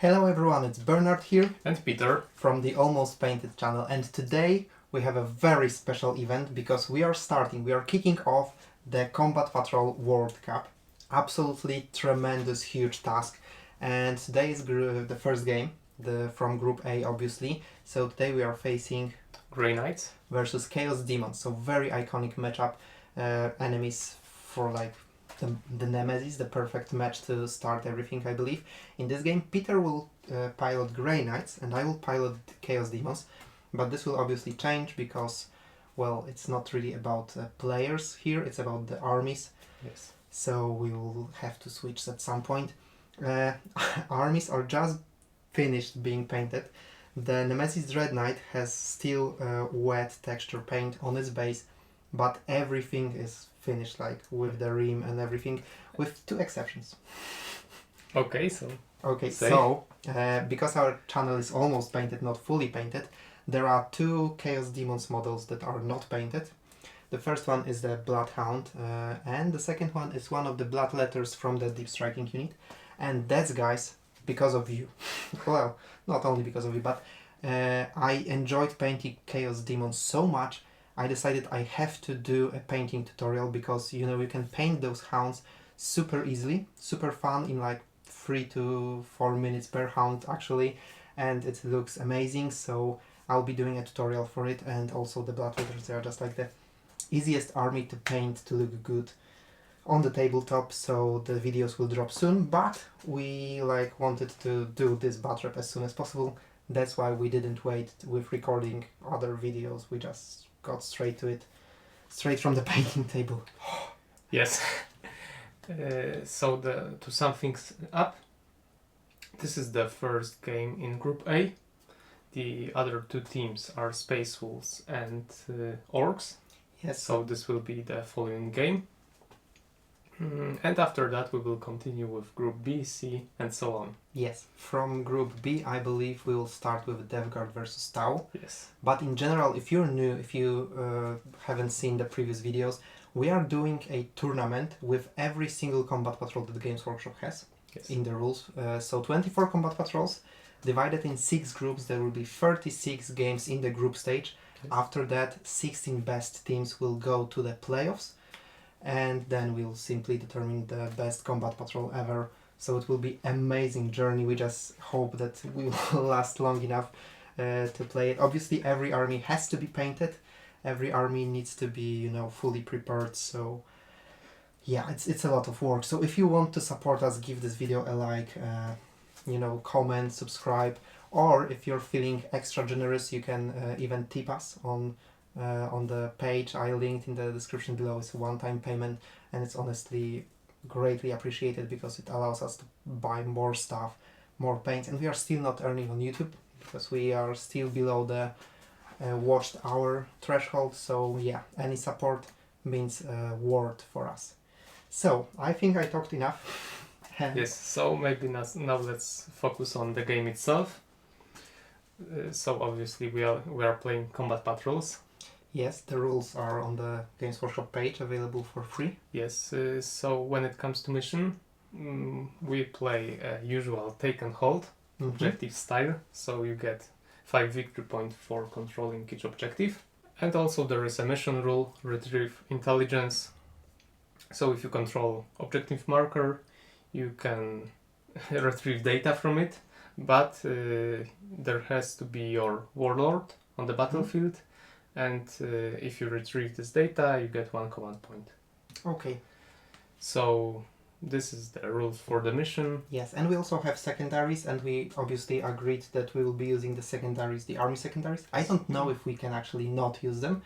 Hello everyone, it's Bernard here And Peter. from the Almost Painted channel, and today we have a very special event because we are kicking off the Combat Patrol World Cup. Absolutely tremendous, huge task, and today is the first game from Group A, obviously. So today we are facing Grey Knights versus Chaos Daemons, so very iconic matchup, enemies for like the Nemesis, the perfect match to start everything, I believe. In this game, Peter will pilot Grey Knights and I will pilot Chaos Daemons, but this will obviously change because, well, it's not really about players here, it's about the armies. Yes. So we will have to switch at some point. Armies are just finished being painted. The Nemesis Dread Knight has still wet texture paint on its base, but everything is finished, like with the rim and everything, with two exceptions. Okay, so because our channel is almost painted, not fully painted, there are two Chaos Demons models that are not painted. The first one is the Bloodhound, and the second one is one of the Blood Letters from the Deep Striking unit. And that's, guys, because of you. Well, not only because of you, but I enjoyed painting Chaos Demons so much, I decided I have to do a painting tutorial because, you know, you can paint those hounds super easily, super fun, in like 3 to 4 minutes per hound actually, and it looks amazing. So I'll be doing a tutorial for it, and also the Blood Letters, they are just like the easiest army to paint to look good on the tabletop, so the videos will drop soon, but we wanted to do this bat rep as soon as possible. That's why we didn't wait with recording other videos, we just got straight to it, straight from the painting table. Yes. So to sum things up, this is the first game in Group A. The other two teams are Space Wolves and Orks. Yes. So this will be the following game. And after that we will continue with Group B, C, and so on. Yes, from Group B, I believe we will start with DevGuard versus Tau. Yes. But in general, if you're new, if you haven't seen the previous videos, we are doing a tournament with every single Combat Patrol that the Games Workshop has. Yes. In the rules. So 24 Combat Patrols, divided in 6 groups. There will be 36 games in the group stage. Yes. After that, 16 best teams will go to the playoffs, and then we'll simply determine the best Combat Patrol ever. So it will be amazing journey. We just hope that we will last long enough to play it. Obviously, every army has to be painted. Every army needs to be, you know, fully prepared. So yeah, it's a lot of work. So if you want to support us, give this video a like, you know, comment, subscribe, or if you're feeling extra generous, you can even tip us on the page I linked in the description below. It's a one-time payment, and it's honestly greatly appreciated because it allows us to buy more stuff, more paints, and we are still not earning on YouTube because we are still below the watched hour threshold. So yeah, any support means worth for us. So I think I talked enough. Yes, so maybe now let's focus on the game itself. So obviously we are playing Combat Patrols. Yes, the rules are on the Games Workshop page, available for free. Yes, so when it comes to mission, we play usual take and hold objective style, so you get 5 victory points for controlling each objective. And also there is a mission rule, retrieve intelligence. So if you control objective marker, you can retrieve data from it, but there has to be your warlord on the battlefield. And if you retrieve this data, you get 1 command point. Okay. So this is the rules for the mission. Yes, and we also have secondaries, and we obviously agreed that we will be using the secondaries, the army secondaries. I don't know if we can actually not use them.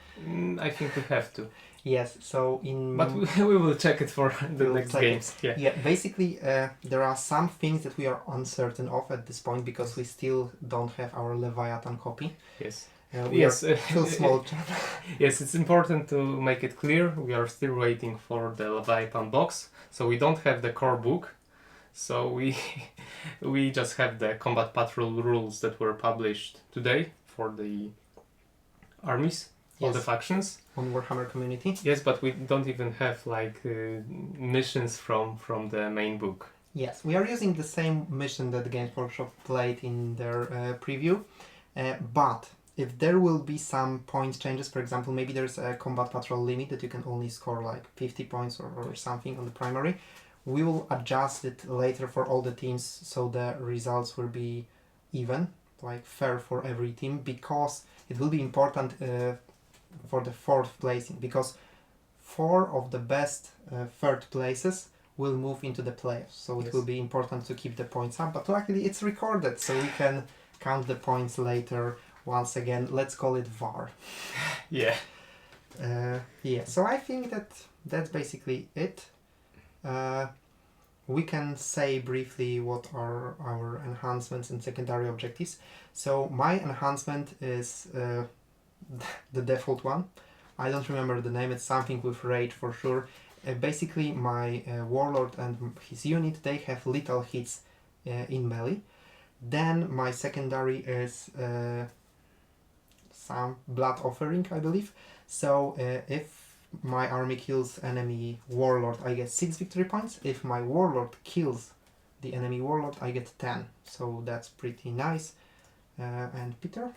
I think we have to. Yes, so But we will check it for the next games. Yeah, basically there are some things that we are uncertain of at this point because we still don't have our Leviathan copy. Yes. We are too small. Yes, it's important to make it clear. We are still waiting for the Leviathan box, so we don't have the core book. So we just have the Combat Patrol rules that were published today for the armies. All the factions on Warhammer Community. Yes, but we don't even have missions from the main book. Yes, we are using the same mission that Games Workshop played in their preview, but if there will be some point changes, for example, maybe there's a combat patrol limit that you can only score like 50 points or something on the primary, we will adjust it later for all the teams so the results will be even, like fair for every team, because it will be important for the fourth placing, because 4 of the best third places will move into the playoffs, so it will be important to keep the points up, but luckily it's recorded, so we can count the points later. Once again, let's call it VAR. Yeah. Yeah, so I think that that's basically it. We can say briefly what are our enhancements and secondary objectives. So my enhancement is the default one. I don't remember the name, it's something with rage for sure. Basically my warlord and his unit, they have lethal hits in melee. Then my secondary is some blood offering, I believe. So if my army kills enemy warlord, I get 6 victory points. If my warlord kills the enemy warlord, I get 10. So that's pretty nice. And Peter?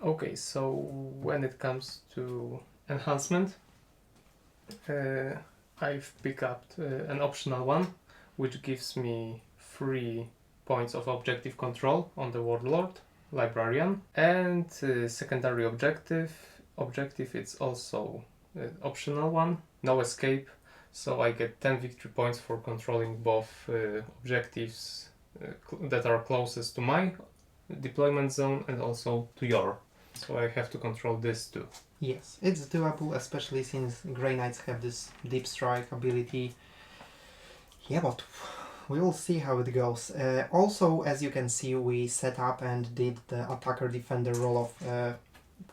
Okay, so when it comes to enhancement, I've picked up an optional one, which gives me 3 points of objective control on the warlord, librarian, and secondary objective. It's also optional one, no escape, so I get 10 victory points for controlling both objectives that are closest to my deployment zone and also to your. So I have to control this too. Yes, it's doable, especially since Grey Knights have this deep strike ability. Yeah, but we will see how it goes. Also, as you can see, we set up and did the attacker-defender roll-off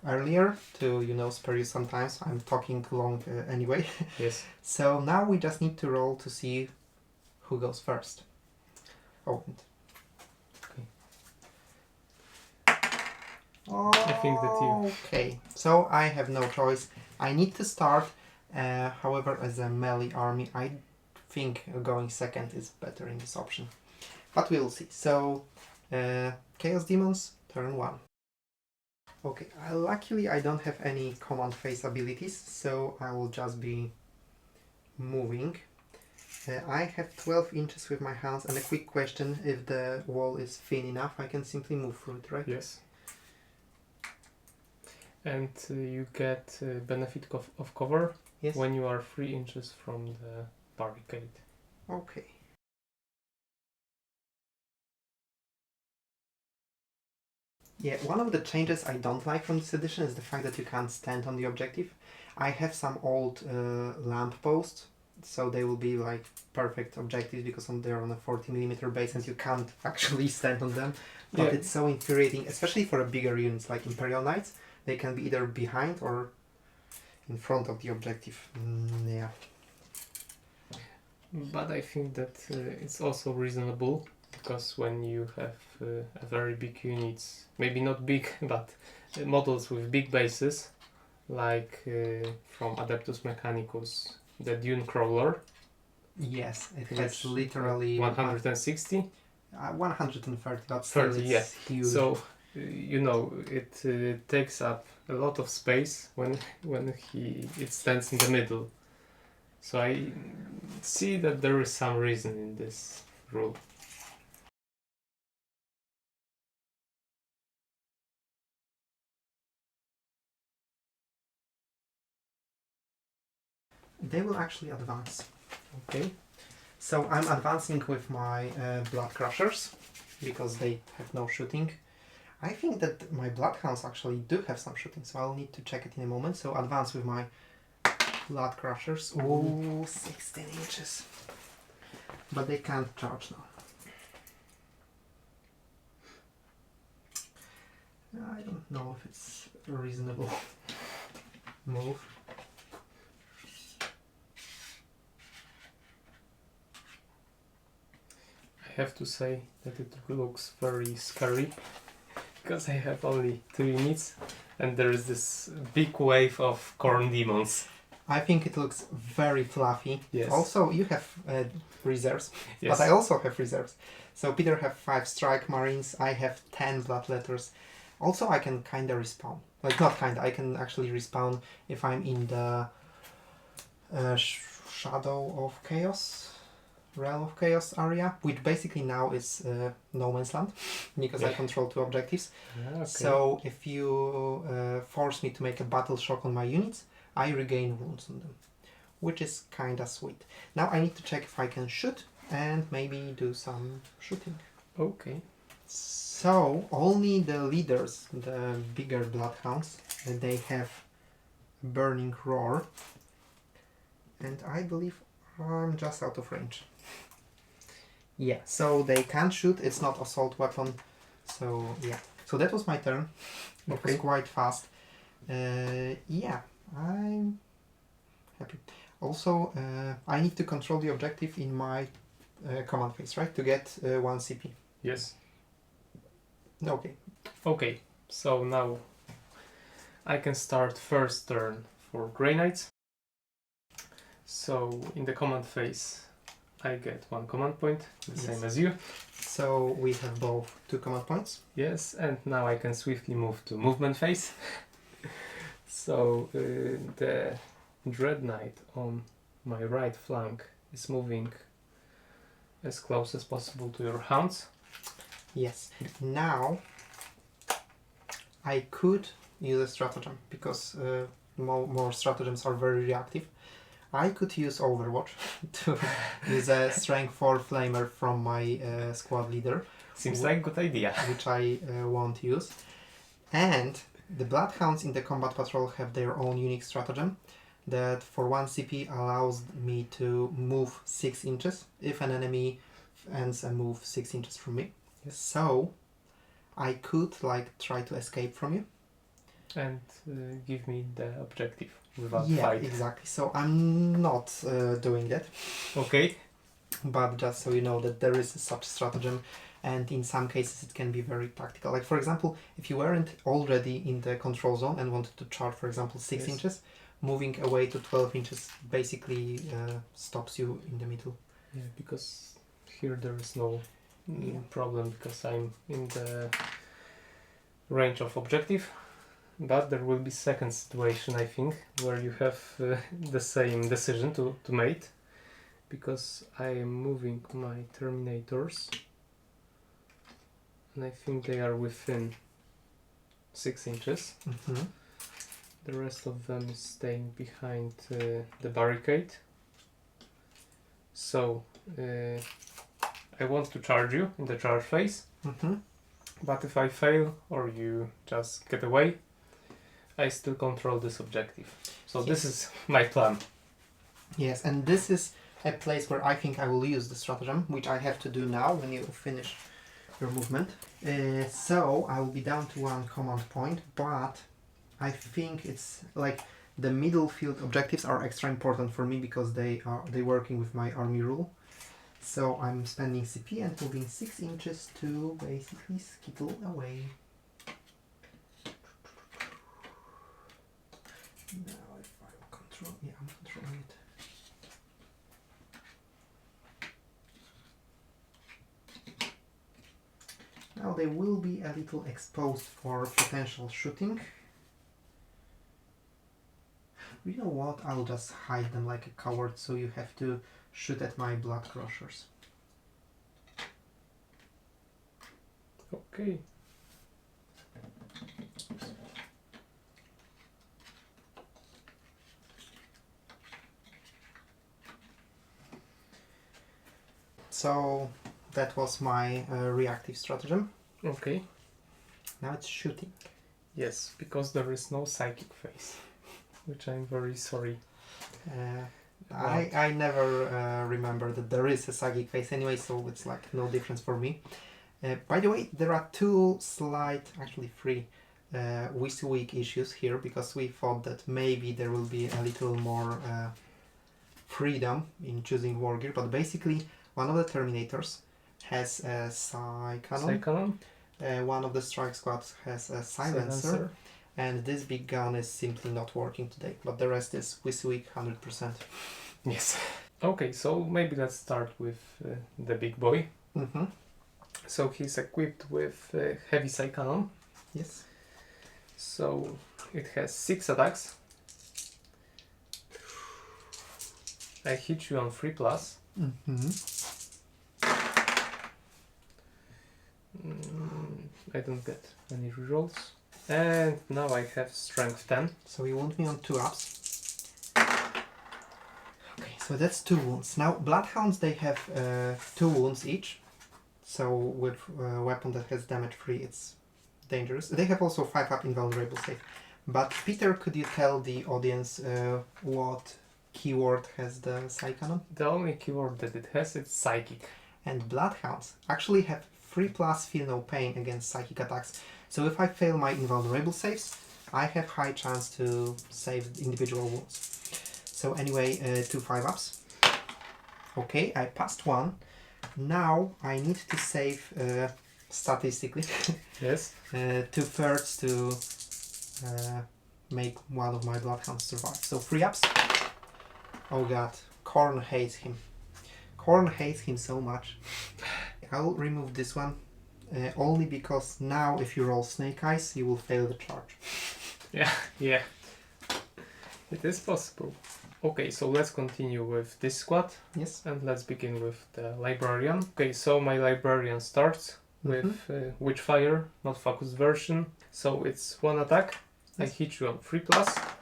earlier to, spare you sometimes. I'm talking long anyway. Yes. So now we just need to roll to see who goes first. Oh. Oh, I think that you... Okay, so I have no choice. I need to start. However, as a melee army, I think going second is better in this option. But we'll see. So, Chaos Daemons, turn 1. Okay, luckily I don't have any command phase abilities, so I will just be moving. I have 12 inches with my hands, and a quick question, if the wall is thin enough, I can simply move through it, right? Yes. And you get benefit of cover when you are 3 inches from the barricade. Okay. Yeah, one of the changes I don't like from this edition is the fact that you can't stand on the objective. I have some old lamp posts, so they will be like perfect objectives because they're on a 40mm base and you can't actually stand on them. But it's so infuriating, especially for a bigger units like Imperial Knights. They can be either behind or in front of the objective. Yeah. But I think that it's also reasonable, because when you have a very big units, maybe not big, but models with big bases, like from Adeptus Mechanicus, the Dune Crawler. Yes, it has literally 160? 130, that's 30, yeah. Huge. So, it takes up a lot of space when it stands in the middle. So I see that there is some reason in this rule. They will actually advance. Okay. So I'm advancing with my Blood Crushers because they have no shooting. I think that my Bloodhounds actually do have some shooting, so I'll need to check it in a moment. So advance with my Blood Crushers. Ooh, 16 inches. But they can't charge now. I don't know if it's a reasonable move. I have to say that it looks very scary, because I have only 2 units and there is this big wave of corn demons. I think it looks very fluffy. Yes. Also, you have reserves, Yes. but I also have reserves. So Peter have 5 strike marines, I have 10 bloodletters. Also, I can kinda respawn. Like, not kinda, I can actually respawn if I'm in the Shadow of Chaos, Realm of Chaos area, which basically now is no man's land, because I control 2 objectives. Okay. So if you force me to make a battle shock on my units, I regain wounds on them, which is kinda sweet. Now I need to check if I can shoot and maybe do some shooting. Okay. So only the leaders, the bigger bloodhounds, they have burning roar, and I believe I'm just out of range. Yeah, so they can't shoot, it's not assault weapon, so yeah. So that was my turn. It was quite fast. Yeah, I'm happy. Also, I need to control the objective in my command phase, right? To get 1 CP. Yes. Okay. Okay, so now I can start first turn for Grey Knights. So in the command phase, I get 1 command point, the same as you. So we have both 2 command points. Yes, and now I can swiftly move to movement phase. So the Dread Knight on my right flank is moving as close as possible to your hounds. Yes. Now I could use a stratagem because more stratagems are very reactive. I could use Overwatch to use a strength 4 flamer from my squad leader. Seems like a good idea. Which I won't use. And the Bloodhounds in the combat patrol have their own unique stratagem that for 1 CP allows me to move 6 inches if an enemy ends a move 6 inches from me. Yes. So I could like try to escape from you. And give me the objective without Yeah, fight. exactly. So I'm not doing that. Okay. But just so you know that there is such stratagem, and in some cases it can be very tactical. Like for example, if you weren't already in the control zone and wanted to charge, for example, 6 inches, moving away to 12 inches basically stops you in the middle. Yeah, because here there is no problem because I'm in the range of objective. But there will be second situation, I think, where you have the same decision to make, because I am moving my Terminators, and I think they are within 6 inches. Mm-hmm. The rest of them is staying behind the barricade. So I want to charge you in the charge phase, but if I fail or you just get away, I still control this objective. So this is my plan. Yes, and this is a place where I think I will use the stratagem, which I have to do now when you finish your movement. So I will be down to 1 command point, but I think it's like the middle field objectives are extra important for me because they're working with my army rule. So I'm spending CP and moving 6 inches to basically skittle away. Now if I'm I'm controlling it. Now they will be a little exposed for potential shooting. You know what, I'll just hide them like a coward so you have to shoot at my blood crushers. Okay. So that was my reactive stratagem. Okay. Now it's shooting. Yes, because there is no psychic phase, which I'm very sorry. I never remember that there is a psychic phase anyway, so it's like no difference for me. By the way, there are 2 slight, actually 3, WYSIWYG issues here because we thought that maybe there will be a little more freedom in choosing war gear, but basically one of the Terminators has a Psy Cannon. Psy Cannon? One of the strike squads has a Silencer. And this big gun is simply not working today, but the rest is weak 100%. Yes. Okay, so maybe let's start with the big boy. Mm-hmm. So he's equipped with heavy psi cannon. Yes. So it has 6 attacks. I hit you on 3+. Mm-hmm. I don't get any rerolls. And now I have strength 10. So you wound me on 2 ups. Okay, so that's 2 wounds. Now, Bloodhounds, they have 2 wounds each. So with a weapon that has damage 3, it's dangerous. They have also 5 up invulnerable save. But Peter, could you tell the audience what keyword has the psi cannon? The only keyword that it has is psychic. And Bloodhounds actually have 3+ feel no pain against psychic attacks. So if I fail my invulnerable saves, I have high chance to save individual wounds. So anyway, 2 5-ups. Okay, I passed 1. Now I need to save, statistically, Yes. 2/3 to make one of my Bloodhounds survive. So 3 ups. Oh god, Korn hates him. Korn hates him so much. I'll remove this one only because now if you roll Snake Eyes, you will fail the charge. Yeah. It is possible. Okay, so let's continue with this squad. Yes. And let's begin with the librarian. Okay, so my librarian starts with Witchfire, not focused version. So it's 1 attack. Yes. I hit you on 3+.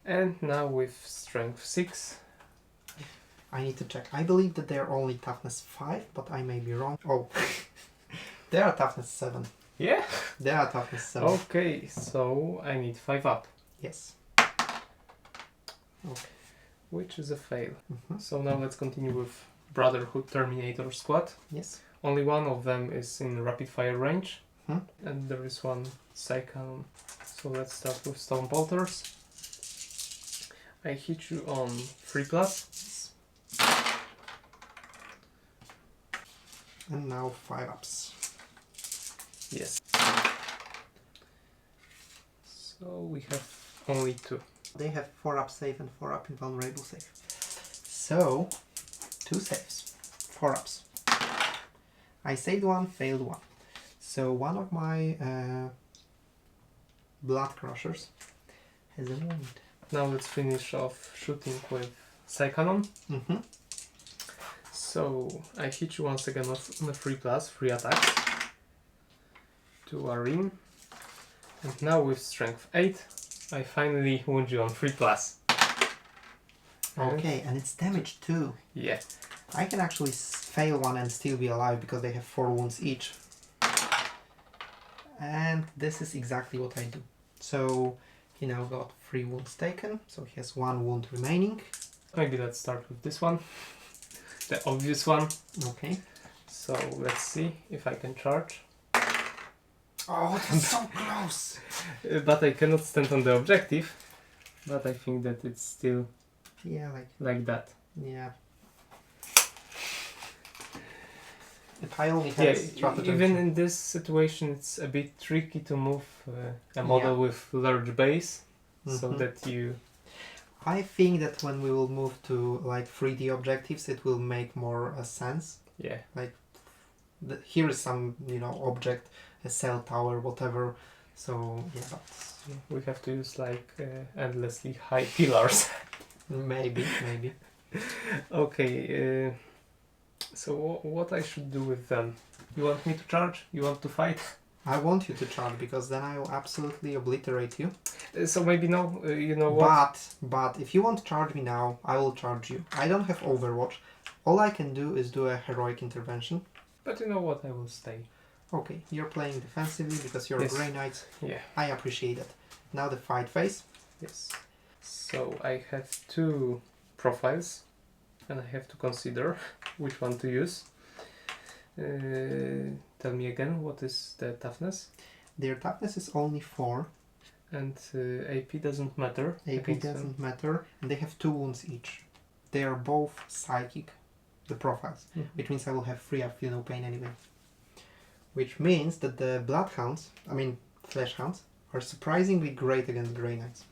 And now with strength 6. I need to check. I believe that they're only toughness 5, but I may be wrong. Oh, they are toughness 7. Yeah. They are toughness 7. Okay, so I need 5 up, Yes. Okay. which is a fail. Mm-hmm. So now let's continue with Brotherhood Terminator squad. Yes. Only one of them is in rapid fire range. Hmm. And there is 1 psi cannon. So let's start with Stone Bolters. I hit you on 3+. And now 5 ups. Yes. So we have only 2. They have 4 up save and 4 up invulnerable save. So 2 saves. 4 ups. I saved 1, failed 1. So one of my Blood Crushers has a wound. Now let's finish off shooting with psi cannon. Mm-hmm. So I hit you once again on a 3+, 3 attacks. 2 are in. And now with strength 8, I finally wound you on 3+. Okay, and it's damage too. Yeah. I can actually fail 1 and still be alive because they have 4 wounds each. And this is exactly what I do. So he now got 3 wounds taken, so he has 1 wound remaining. Maybe let's start with this one. The obvious one. Okay. So let's see if I can charge. Oh, that's so close! But I cannot stand on the objective. But I think that it's still Yeah, like that. yeah. If I only had Yeah, stratagem. even in this situation it's a bit tricky to move a model with large base. So Mhm. that you... I think that when we will move to like 3D objectives, it will make more sense. Yeah. Here is some, object, a cell tower, whatever. So yeah, but We have to use like endlessly high pillars. maybe. Okay, so what I should do with them? You want me to charge? You want to fight? I want you to charge because then I will absolutely obliterate you. So maybe no, you know what? But if you won't charge me now, I will charge you. I don't have Overwatch. All I can do is do a heroic intervention. But you know what? I will stay. Okay, you're playing defensively because you're Yes. a Grey Knight. Yeah. I appreciate it. Now the fight phase. Yes. So I have 2 profiles, and I have to consider which one to use. Tell me again, what is the toughness? Their toughness is only 4. And AP doesn't matter. AP against them. doesn't matter. And they have 2 wounds each. They are both psychic, the profiles. Mhm. Which means I will have 3 I feel no pain anyway. Which means that the Bloodhounds, Fleshhounds, are surprisingly great against Grey Knights.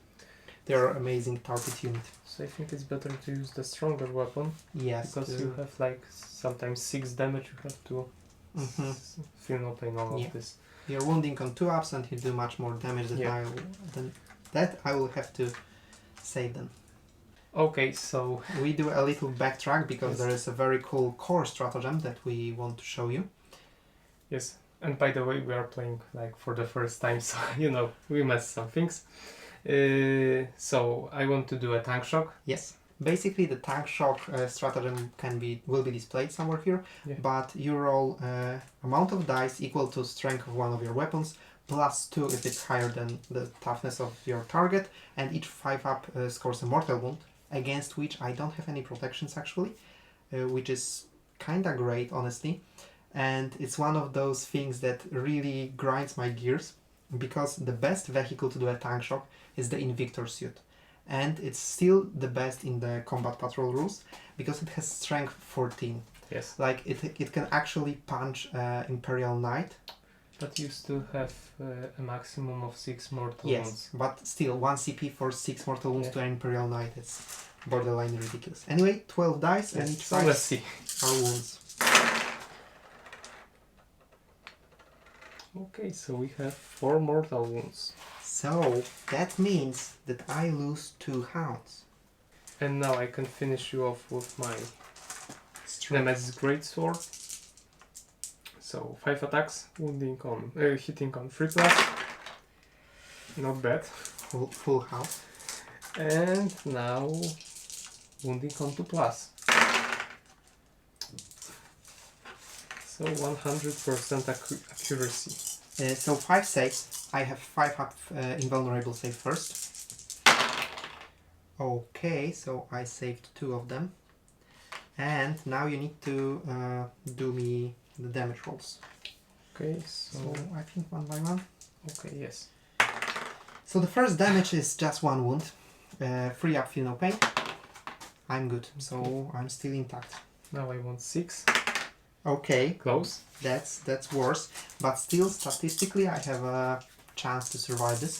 They are amazing target unit. So I think it's better to use the stronger weapon. Yes. Because you have like sometimes 6 damage you have to feel no pain all of this. You're wounding on 2 ups and you do much more damage than that I will have to save them. Okay, so we do a little backtrack because there is a very cool core stratagem that we want to show you. Yes, and by the way, we are playing like for the first time, so you know we messed some things. So I want to do a tank shock. Yes, basically the tank shock stratagem will be displayed somewhere here, but you roll amount of dice equal to strength of one of your weapons plus 2 if it's higher than the toughness of your target, and each 5-up scores a mortal wound, against which I don't have any protections actually, which is kinda great honestly, and it's one of those things that really grinds my gears because the best vehicle to do a tank shock is the Invictor suit, and it's still the best in the combat patrol rules because it has strength 14. Yes. Like it can actually punch Imperial Knight. But you still have a maximum of 6 mortal wounds. Yes, but still 1 CP for 6 mortal wounds to an Imperial Knight. It's borderline ridiculous. Anyway, 12 dice and each so let's see. Are wounds. Okay, so we have 4 mortal wounds. So that means that I lose 2 hounds. And now I can finish you off with my Nemesis Greatsword. So 5 attacks, wounding on, hitting on 3+. Not bad. Full house. And now wounding on 2+. So 100% accuracy. So 5 saves. I have 5 up invulnerable save first. Okay, so I saved 2 of them. And now you need to do me the damage rolls. Okay, so I think 1 by 1. Okay, yes. So the first damage is just 1 wound. 3 up, feel no pain. I'm good, so I'm still intact. Now I want 6. Okay. Close. That's worse, but still statistically I have a chance to survive this.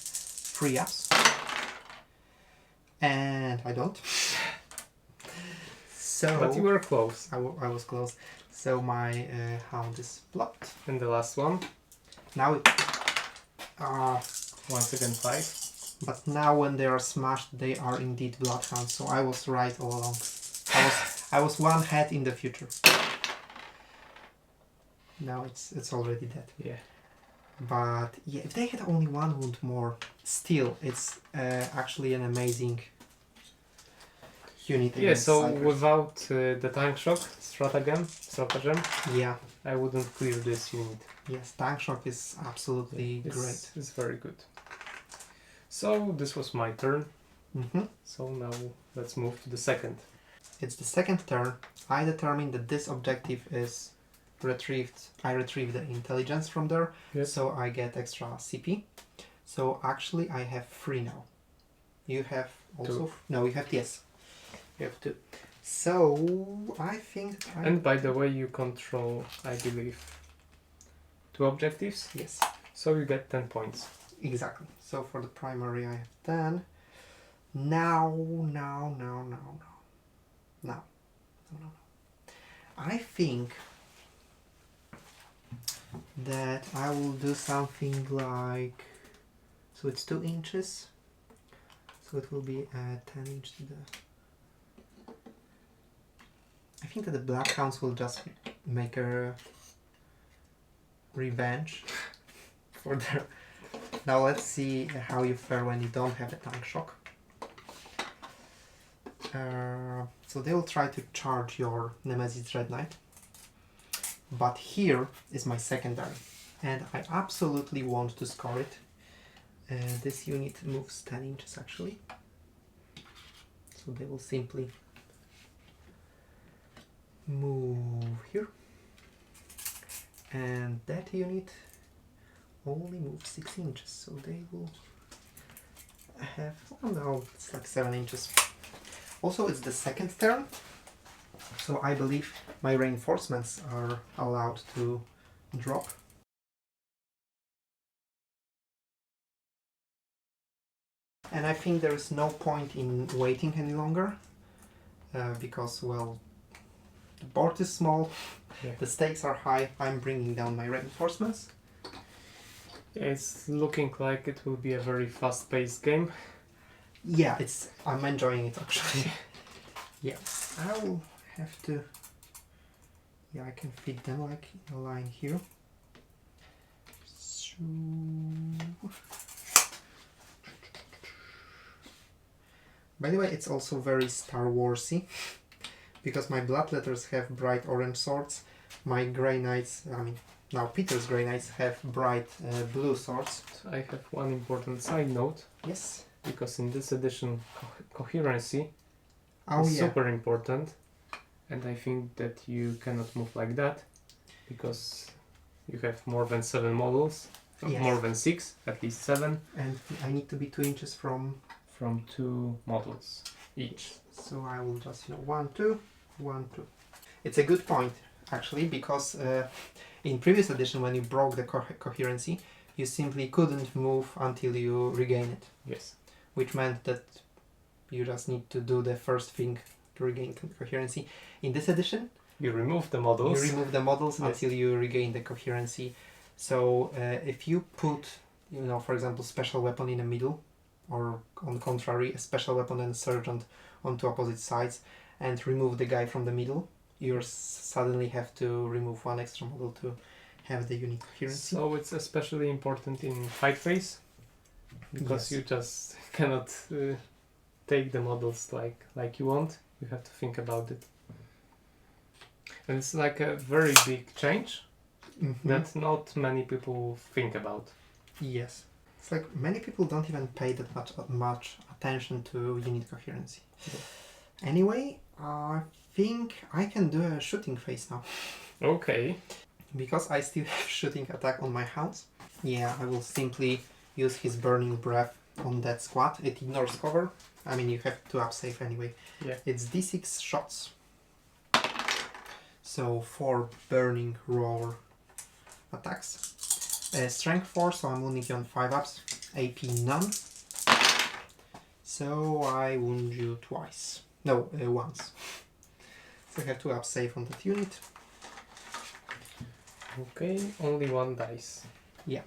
3 ups. And I don't. So but you were close. I was close. So my hound is blocked. And the last one. Now it... once again 5. But now when they are smashed, they are indeed bloodhounds. So I was right all along. I was 1 head in the future. Now it's already dead. Yeah. But yeah, if they had only 1 wound more, still it's actually an amazing unit. Yeah, so Cyprus. without the tank shock stratagem, yeah, I wouldn't clear this unit. Yes, tank shock is absolutely great. It's very good. So this was my turn. So now let's move to the second. It's the second turn. I determine that this objective is retrieved. I retrieve the intelligence from there, so I get extra CP. So actually I have 3 now. You have also 2. No, you have you have 2. So I think and by the way, you control, I believe, 2 objectives. Yes. So you get 10 points. Exactly. So for the primary I have 10. Now. I think that I will do something like, so it's 2 inches, so it will be 10 inch to the... I think that the Black Hounds will just make a revenge for their... Now let's see how you fare when you don't have a tank shock. So they will try to charge your Nemesis Dread Knight. But here is my secondary, and I absolutely want to score it. This unit moves 10 inches actually. So they will simply move here. And that unit only moves 6 inches, so they will have, oh no, it's like 7 inches. Also, it's the second turn, so I believe my reinforcements are allowed to drop. And I think there is no point in waiting any longer, because, well, the board is small, Yeah. the stakes are high, I'm bringing down my reinforcements. It's looking like it will be a very fast-paced game. Yeah, I'm enjoying it actually. Yeah, I will have to... Yeah, I can fit them like in a line here. So... By the way, it's also very Star Warsy, because my Bloodletters have bright orange swords, my Grey Knights, now Peter's Grey Knights have bright blue swords. I have one important side note. Yes. Because in this edition, coherency Oh, is yeah. super important, and I think that you cannot move like that, because you have more than 7 models, Yes. more than 6, at least 7, And I need to be 2 inches from 2 models each. So I will just, 1, 2, 1, 2. It's a good point, actually, because in previous edition, when you broke the coherency, you simply couldn't move until you regain it. Yes. Which meant that you just need to do the first thing to regain coherency. In this edition, You remove the models. you remove the models Yes. until you regain the coherency. So if you put, for example, special weapon in the middle, or on the contrary, a special weapon and a sergeant on 2 opposite sides, and remove the guy from the middle, you suddenly have to remove 1 extra model to have the unit coherency. So it's especially important in fight phase, because Yes. you just cannot take the models like you want. You have to think about it. And it's like a very big change that not many people think about. Yes. It's like many people don't even pay that much attention to unit coherency. Yeah. Anyway, I think I can do a shooting phase now. Okay. Because I still have shooting attack on my hounds. Yeah, I will simply use his burning breath on that squad. It ignores cover. You have to up save anyway. Yeah. It's d6 shots. So 4 burning roar attacks. Strength 4, so I'm wounding you on 5 ups. AP none. So I wound you twice. No, once. So I have to up save on that unit. Okay, only 1 dice. Yeah.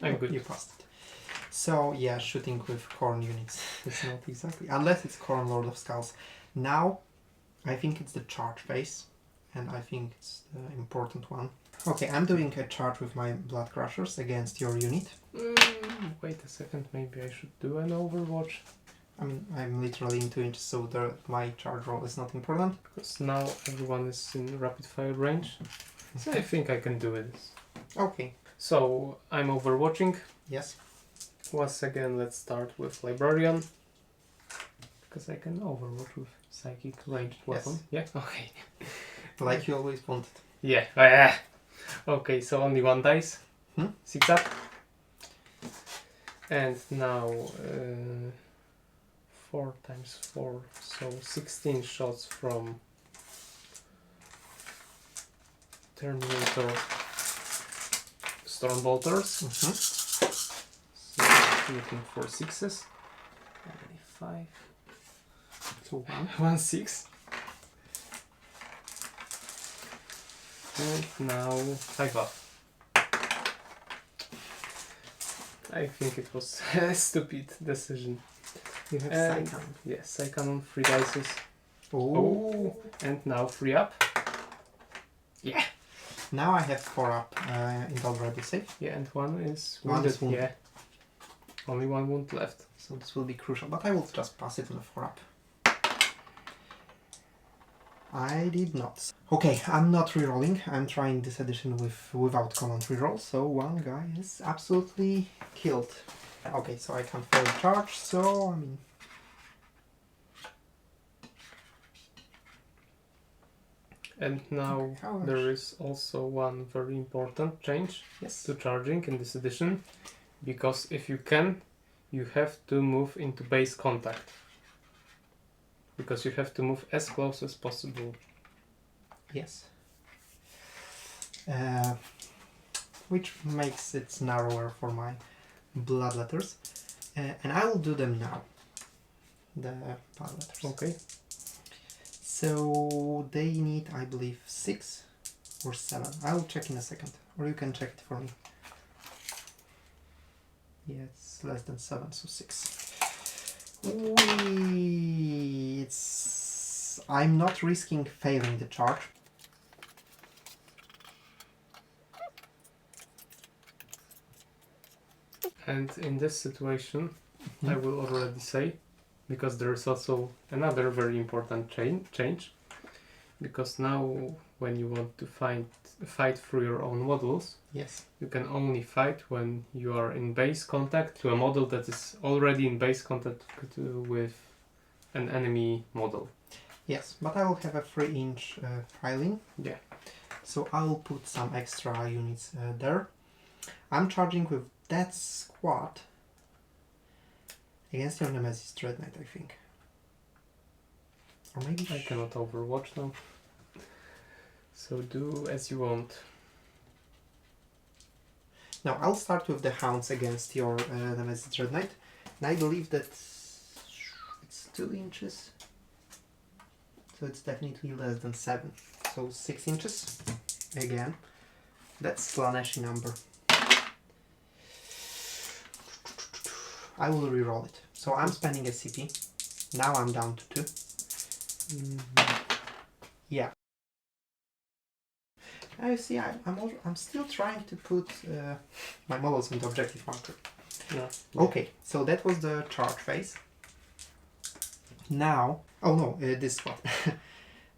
I'm good. You passed it. So yeah, shooting with Khorne units is not exactly, unless it's Khorne Lord of Skulls. Now, I think it's the charge phase, and I think it's the important one. Okay, I'm doing a charge with my Blood Crushers against your unit. Wait a second, maybe I should do an Overwatch. I'm literally in 2 inches, so my charge roll is not important. Because now everyone is in rapid fire range. So I think I can do it. Okay. So I'm overwatching. Yes. Once again, let's start with Librarian. Because I can overwatch with psychic ranged weapon. Yes. Yeah? Okay. Like you always wanted. Yeah. Okay, so only 1 dice. 6 up. And now 4 times 4, so 16 shots from Terminator Stormbolters. So looking for 6s. Only 5. So 1 6. And now 5 up. I think it was a stupid decision. you have And Psycon. yes, Psycon 3 dices. Oh. And now 3 up. Yeah. Now I have 4 up in already safe. Yeah, and 1 is One wounded. is wounded. Yeah. Only 1 wound left. So this will be crucial, but I will just pass it on a 4 up. I did not. Okay, I'm not rerolling. I'm trying this edition without command reroll, so 1 guy is absolutely killed. Okay, so I can fail charge, so And now Ouch. there is also one very important change to charging in this edition. Because if you can, you have to move into base contact. Because you have to move as close as possible. Yes. Which makes it narrower for my bloodletters. And I will do them now. The power letters. Okay. So they need, I believe, 6 or 7. I will check in a second, or you can check it for me. Yeah, it's less than 7, so 6. I'm not risking failing the charge. And in this situation, I will already say, because there is also another very important change, because now when you want to fight through your own models, Yes. you can only fight when you are in base contact to a model that is already in base contact with an enemy model. Yes, but I will have a 3-inch filing. Yeah. So I will put some extra units there. I'm charging with that squad against your Nemesis Dread Knight, I think. Or maybe... I cannot overwatch now. So do as you want. Now I'll start with the Hounds against your Nemesis Dread Knight. And I believe that it's 2 inches. So it's definitely less than 7. So 6 inches. Again. That's Slaneshi number. I will reroll it. So I'm spending a CP. Now I'm down to 2. Yeah. Now you see, I'm still trying to put my models into objective marker. Yeah. Okay, so that was the charge phase. Now, oh no, this squad.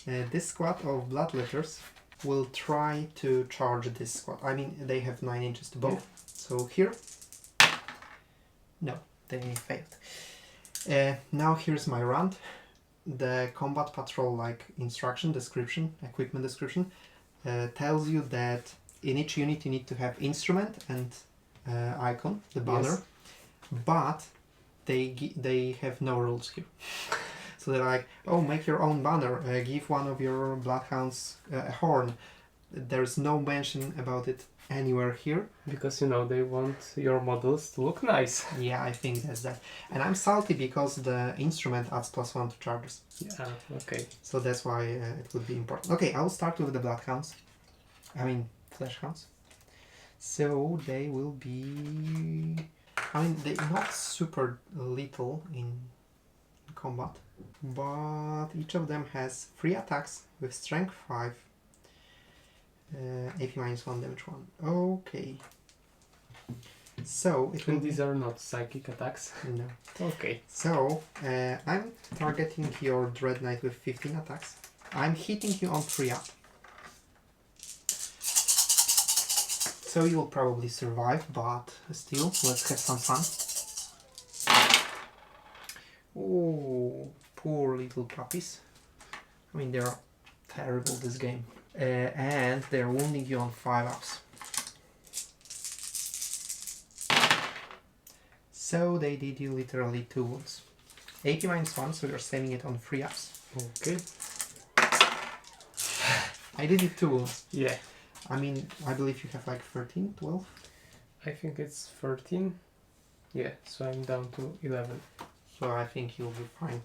This squad of Bloodletters will try to charge this squad. I mean, they have 9 inches to both. Yeah. So here, no, they failed. Now here's my round. The combat patrol like instruction description, equipment description, tells you that in each unit you need to have instrument and icon, the banner, yes. But they have no rules here. So they're like, oh, make your own banner, give one of your bloodhounds a horn. There's no mention about it anywhere here. Because, you know, they want your models to look nice. Yeah, I think that's that. And I'm salty because the instrument adds +1 to charges. Yeah, okay. So that's why it would be important. Okay, I'll start with the bloodhounds. I mean, fleshhounds. So they will be... I mean, they're not super little in combat, but each of them has 3 attacks with strength 5, AP -1, damage 1. Okay. So it will and these are not psychic attacks? No. Okay. So I'm targeting your Dread Knight with 15 attacks. I'm hitting you on 3 up. So you will probably survive, but still, let's have some fun. Oh, poor little puppies. I mean, they're terrible this game. And they're wounding you on 5 ups. So they did you literally 2 wounds. AP -1, so you're saving it on 3 ups. Okay. I did it 2 wounds. Yeah. I mean, I believe you have like 13, 12? I think it's 13. Yeah, so I'm down to 11. So I think you'll be fine.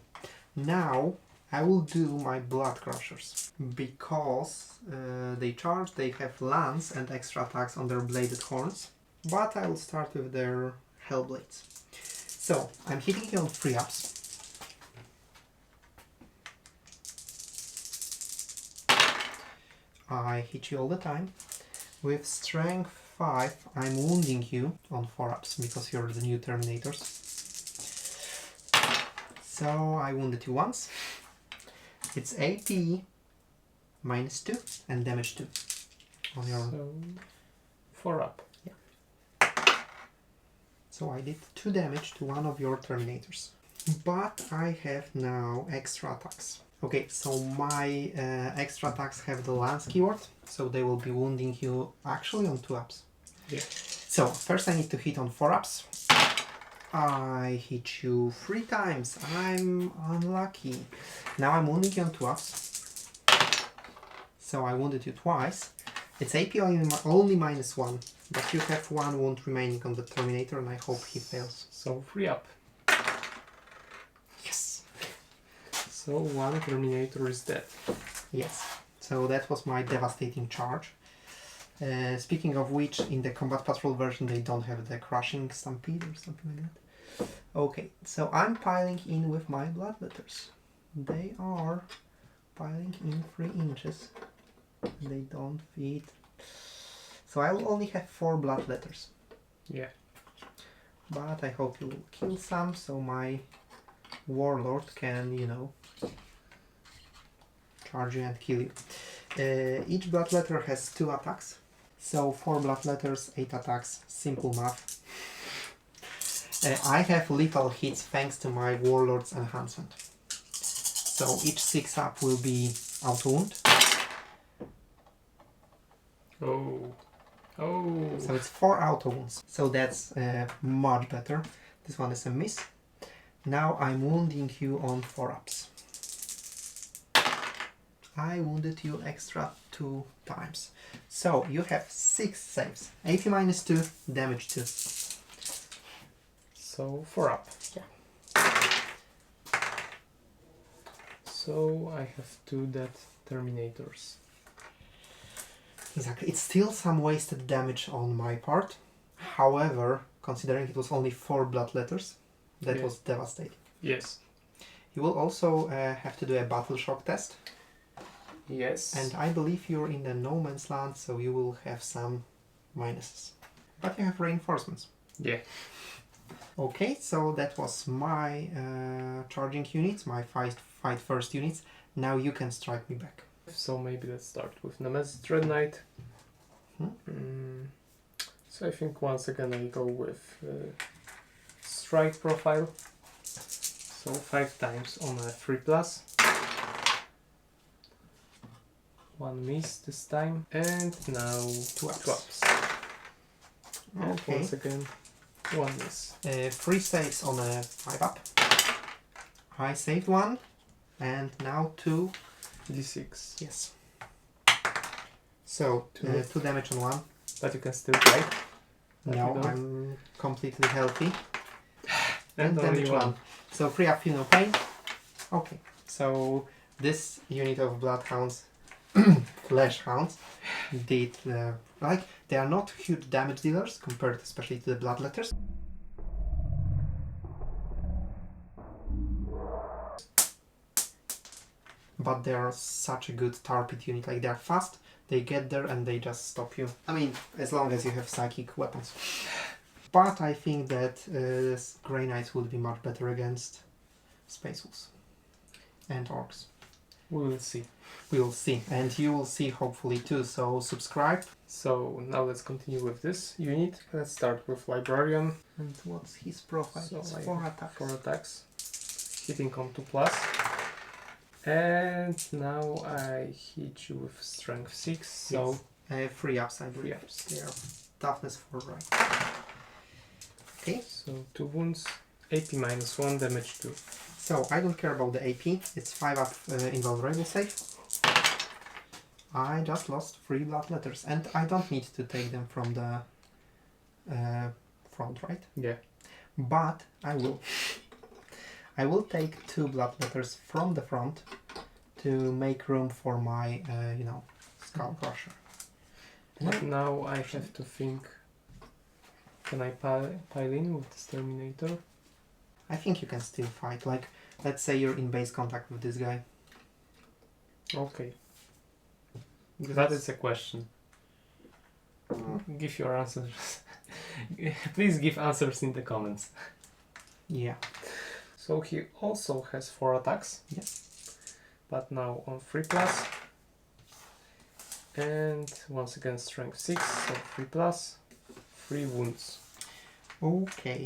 Now, I will do my Blood Crushers. Because they charge, they have lance and extra attacks on their bladed horns. But I will start with their Hellblades. So, I'm hitting you on 3 ups. I hit you all the time. With strength 5, I'm wounding you on 4 ups because you're the new Terminators. So I wounded you once. It's AP -2 and damage 2 on your... So 4 up. Yeah. So I did 2 damage to one of your Terminators. But I have now extra attacks. Okay, so my extra attacks have the lance keyword, so they will be wounding you actually on 2 ups. Yeah. So first I need to hit on 4 ups. I hit you 3 times. I'm unlucky. Now I'm wounding you on 2 ups. So I wounded you twice. It's AP only -1, but you have 1 wound remaining on the Terminator, and I hope he fails. So 3 up. Yes! So 1 Terminator is dead. Yes. So that was my devastating charge. Speaking of which, in the Combat Patrol version they don't have the Crushing Stampede or something like that. Okay, so I'm piling in with my Bloodletters. They are piling in 3 inches. They don't fit. So I will only have 4 Bloodletters. Yeah. But I hope you will kill some, so my Warlord can, you know, charge you and kill you. Each Bloodletter has 2 attacks. So 4 Bloodletters, 8 attacks, simple math. I have lethal hits thanks to my Warlord's enhancement. So each 6 up will be auto wound. Oh. Oh. So it's 4 auto wounds. So that's much better. This one is a miss. Now I'm wounding you on 4 ups. I wounded you extra 2 times. So you have 6 saves. AP -2, damage 2. So 4 up. Yeah. So I have 2 dead Terminators. Exactly. It's still some wasted damage on my part. However, considering it was only 4 Bloodletters, that was devastating. Yes. You will also have to do a battle shock test. Yes. And I believe you're in the no man's land, so you will have some minuses. But you have reinforcements. Yeah. Okay, so that was my charging units, my fight first units. Now you can strike me back. So maybe let's start with Nemesis Dread Knight. So I think once again I go with strike profile. So 5 times on a 3+. 1 miss this time, and now 2 ups. And Okay. once again 1 miss. 3 saves on a 5 up. I saved 1, and now 2. D6. Yes. So 2 damage on 1. But you can still fight. No, I'm completely healthy. And only damage 1. So 3 up, feel no pain. Okay, so this unit of Bloodhounds, Flesh Hounds, did like they are not huge damage dealers compared especially to the Bloodletters. But they are such a good target unit. Like they are fast, they get there and they just stop you. I mean, as long as you have psychic weapons. But I think that Grey Knights would be much better against Space Wolves and Orks. We will see. We will see, and you will see hopefully too. So subscribe. So now let's continue with this unit. Let's start with Librarian. And what's his profile? So It's I 4 have attacks. 4 attacks, hitting on 2+. And now I hit you with strength 6. So 3 ups, I believe. 3 ups. They are toughness 4, right? Okay. So 2 wounds, AP -1, damage 2. So I don't care about the AP. It's 5 up invulnerable save. I just lost 3 Bloodletters, and I don't need to take them from the front, right? Yeah. But I will. I will take 2 Bloodletters from the front to make room for my, Skull Crusher. But now I have to think, can I pile in with this Terminator? I think you can still fight. Like, let's say you're in base contact with this guy. Okay. That is a question. Give your answers. Please give answers in the comments. Yeah. So he also has 4 attacks. Yes. But now on 3+. And once again strength 6, so 3+. 3 wounds. Okay.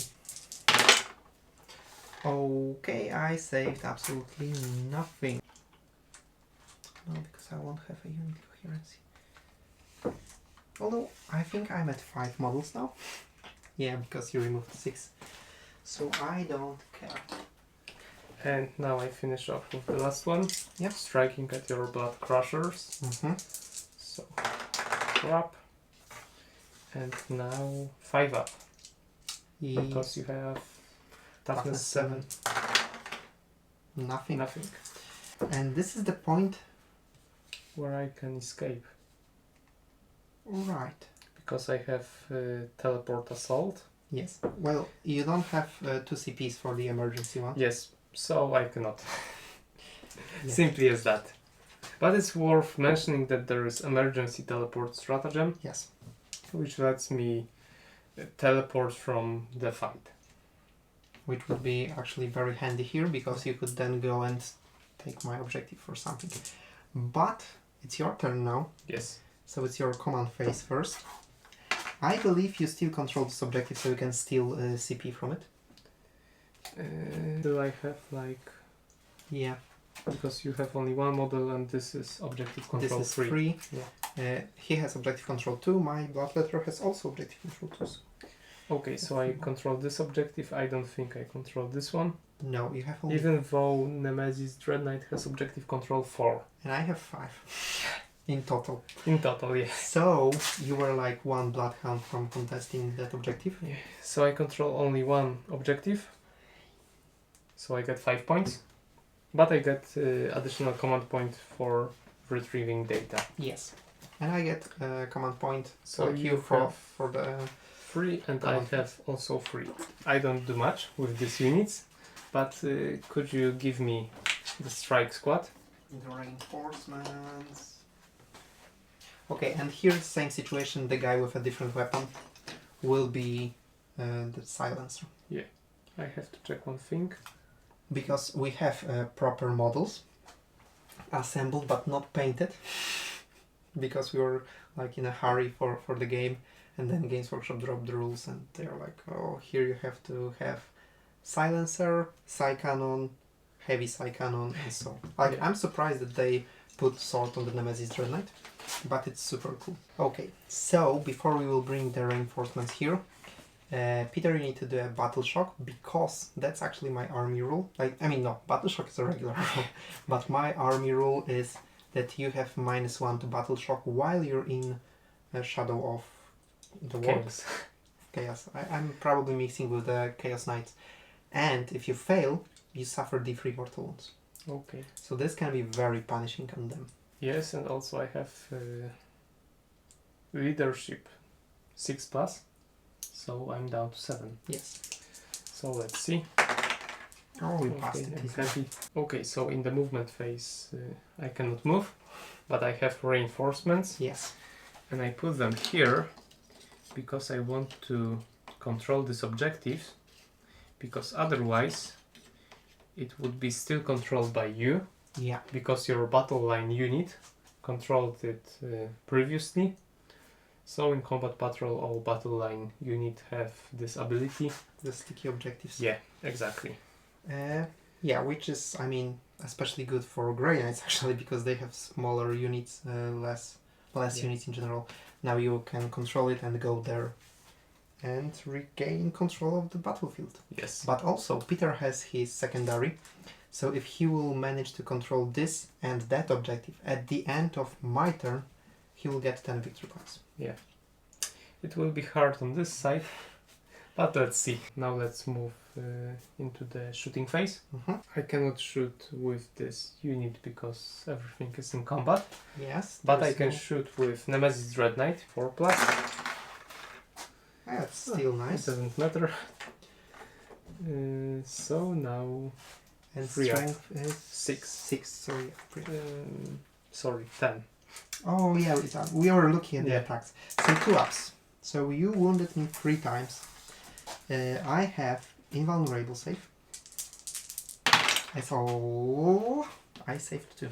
Okay, I saved absolutely nothing. No, because I won't have a unit coherency. Although, I think I'm at 5 models now. Yeah, because you removed 6. So I don't care. And now I finish off with the last one. Yep. Striking at your blood crushers. Mm-hmm. So crap. And now 5 up. Because you have toughness 7. Nothing. Nothing. And this is the point where I can escape. Right. Because I have teleport assault. Yes. Well, you don't have 2 CPs for the emergency one. Yes, so I cannot. Yes. Simply as that. But it's worth mentioning that there is emergency teleport stratagem. Yes. Which lets me teleport from the fight. Which would be actually very handy here, because you could then go and take my objective or something. But it's your turn now. Yes. So it's your command phase first. I believe you still control this objective, so you can steal CP from it. Do I have like... Yeah. Because you have only one model and this is objective control 3. This is 3. Yeah. He has objective control 2. My Bloodletter has also objective control 2. Okay, so I control this objective. I don't think I control this one. No, you have only... Even though Nemesis Dread Knight has objective control 4. And I have 5. In total. In total, yes. So, you were like 1 Bloodhound from contesting that objective. Yeah. So I control only one objective. So I get 5 points. But I get additional command point for retrieving data. Yes. And I get a command point So for you for the... 3 and I have also 3. I don't do much with these units, but could you give me the strike squad? The reinforcements... Okay, and here's the same situation. The guy with a different weapon will be the silencer. Yeah, I have to check one thing. Because we have proper models assembled but not painted. Because we were like in a hurry for the game, and then Games Workshop dropped the rules and they're like, oh, here you have to have silencer, side cannon, heavy side cannon, and so on. Like, Yeah. I'm surprised that they put sword on the Nemesis Dread Knight, but it's super cool. Okay, so before we will bring the reinforcements here, Peter, you need to do a battle shock, because that's actually my army rule. Like, I mean, no, battle shock is a regular rule, but my army rule is that you have -1 to battle shock while you're in a shadow of the world. Chaos. I'm probably mixing with the Chaos Knights. And if you fail, you suffer D3 mortal wounds. Okay. So this can be very punishing on them. Yes, and also I have leadership 6+, so I'm down to 7. Yes. So let's see. Oh, we passed it. I'm happy. Okay, so in the movement phase I cannot move, but I have reinforcements. Yes. And I put them here because I want to control this objective, because otherwise it would be still controlled by you. Yeah. Because your battle line unit controlled it previously. So in Combat Patrol, all battle line unit have this ability. The sticky objectives. Yeah, exactly. Yeah, which is, I mean, especially good for Grey Knights actually, because they have smaller units, less Yeah. units in general. Now you can control it and go there and regain control of the battlefield. Yes. But also, Peter has his secondary, so if he will manage to control this and that objective at the end of my turn, he will get 10 victory points. Yeah. It will be hard on this side, but let's see. Now let's move into the shooting phase. I cannot shoot with this unit because everything is in combat. Yes. But I can shoot with Nemesis Dread Knight 4+. That's still It nice. doesn't matter. So now And Free up. strength is 6. 6, sorry. Sorry, 10. Oh yeah, we were looking at the Yeah. attacks. So 2 ups. So you wounded me 3 times. I have invulnerable save. So I saved 2.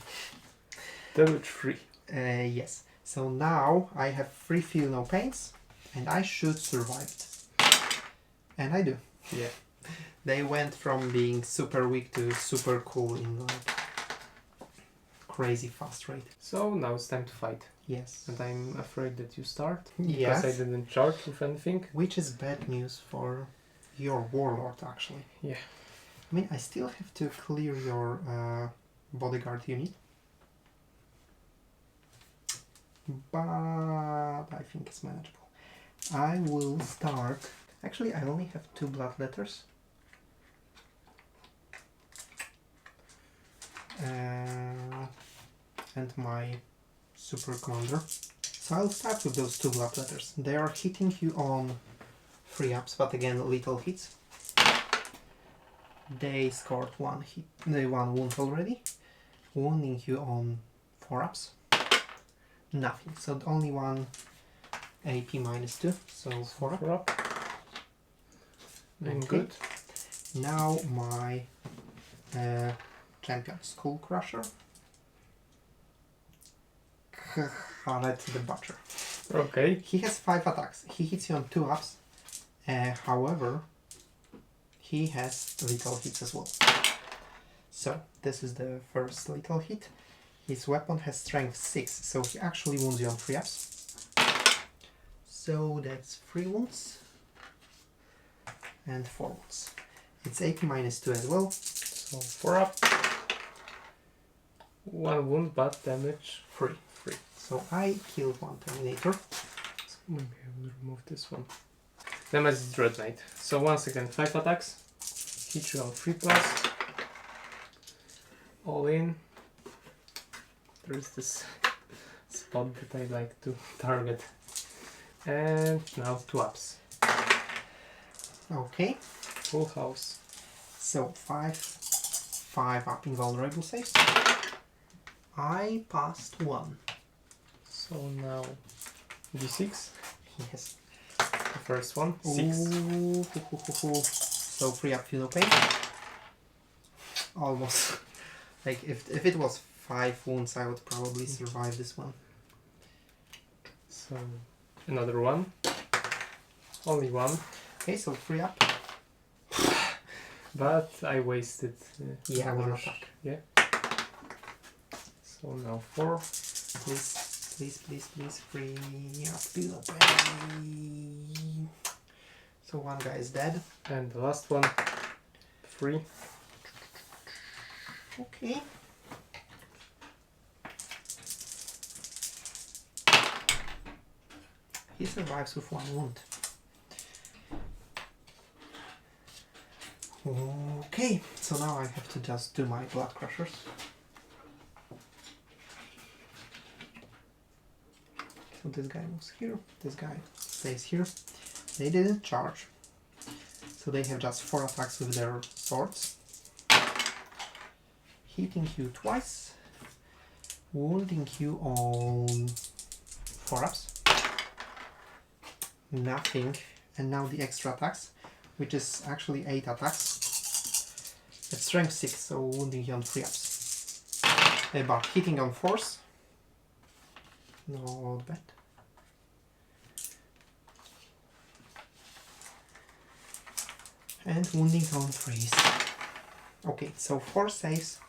Damage 3. Yes. So now I have 3 feel no pains, and I should survive it. And I do. Yeah. They went from being super weak to super cool in like crazy fast rate. So now it's time to fight. Yes. And I'm afraid that you start. Yes. Because I didn't charge with anything. Which is bad news for your warlord, actually. Yeah. I mean, I still have to clear your bodyguard unit. but I think it's manageable. I will start. Actually, I only have 2 blood letters. And my super commander. So I'll start with those 2 blood letters. They are hitting you on 3 ups, but again, little hits. They scored 1 hit, 1 wound already, wounding you on 4 ups. Nothing. So only 1 AP -2, so 4 up. 4 up. Doing Okay. good. Now my champion, Skull Crusher. Khaled the Butcher. Okay. He has 5 attacks. He hits you on 2 ups. However, he has lethal hits as well. So this is the first lethal hit. His weapon has strength 6, so he actually wounds you on 3 ups. So that's 3 wounds and 4 wounds. It's AP -2 as well. So 4 up. 1 wound, but damage 3. So I killed 1 Terminator. So maybe I will remove this one. Damage is Dread Knight. So once again, 5 attacks. Hit you on 3+. All in. There is this spot that I like to target. And now 2 ups. Okay. Full house. So 5 up invulnerable saves. I passed 1. So now D6. Yes. The first one. 6. Ooh, So 3 up, feel no pain. Almost. Like if it was 5 wounds, I would probably survive this one. So another 1. Only 1. Okay, so 3 up. But I wasted Yeah, 1 another attack. Yeah. So now 4. Please, 3 up, feel no pain. So 1 guy is dead. And the last one. 3. Okay. He survives with 1 wound. Okay, so now I have to just do my blood crushers. So this guy moves here, this guy stays here. They didn't charge, so they have just 4 attacks with their swords. Hitting you twice, wounding you on 4 ups. Nothing, and now the extra attacks, which is actually 8 attacks. At strength 6, so wounding you on 3 ups. But hitting on 4s, not bad. And wounding on 3s. Okay, so 4 saves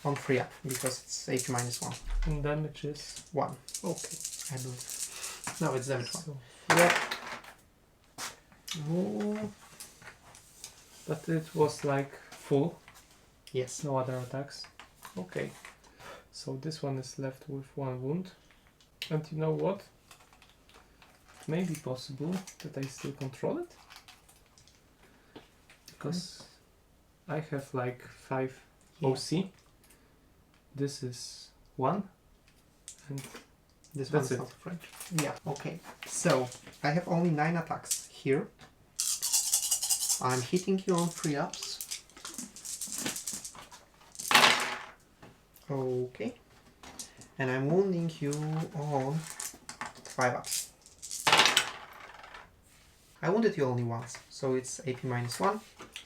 on 3 up, because it's AP -1. And damage is 1, okay. I believe. No, it's damage 1. So, yeah. Oh, But it was like full. yes. No other attacks. Okay. So this one is left with 1 wound. And you know what? It may be possible that I still control it. Because I have like 5 Yeah. OC. This is 1. And This That's one's it. not French. Yeah, okay. So, I have only 9 attacks here. I'm hitting you on 3 ups. Okay. And I'm wounding you on 5 ups. I wounded you only once, so it's AP -1.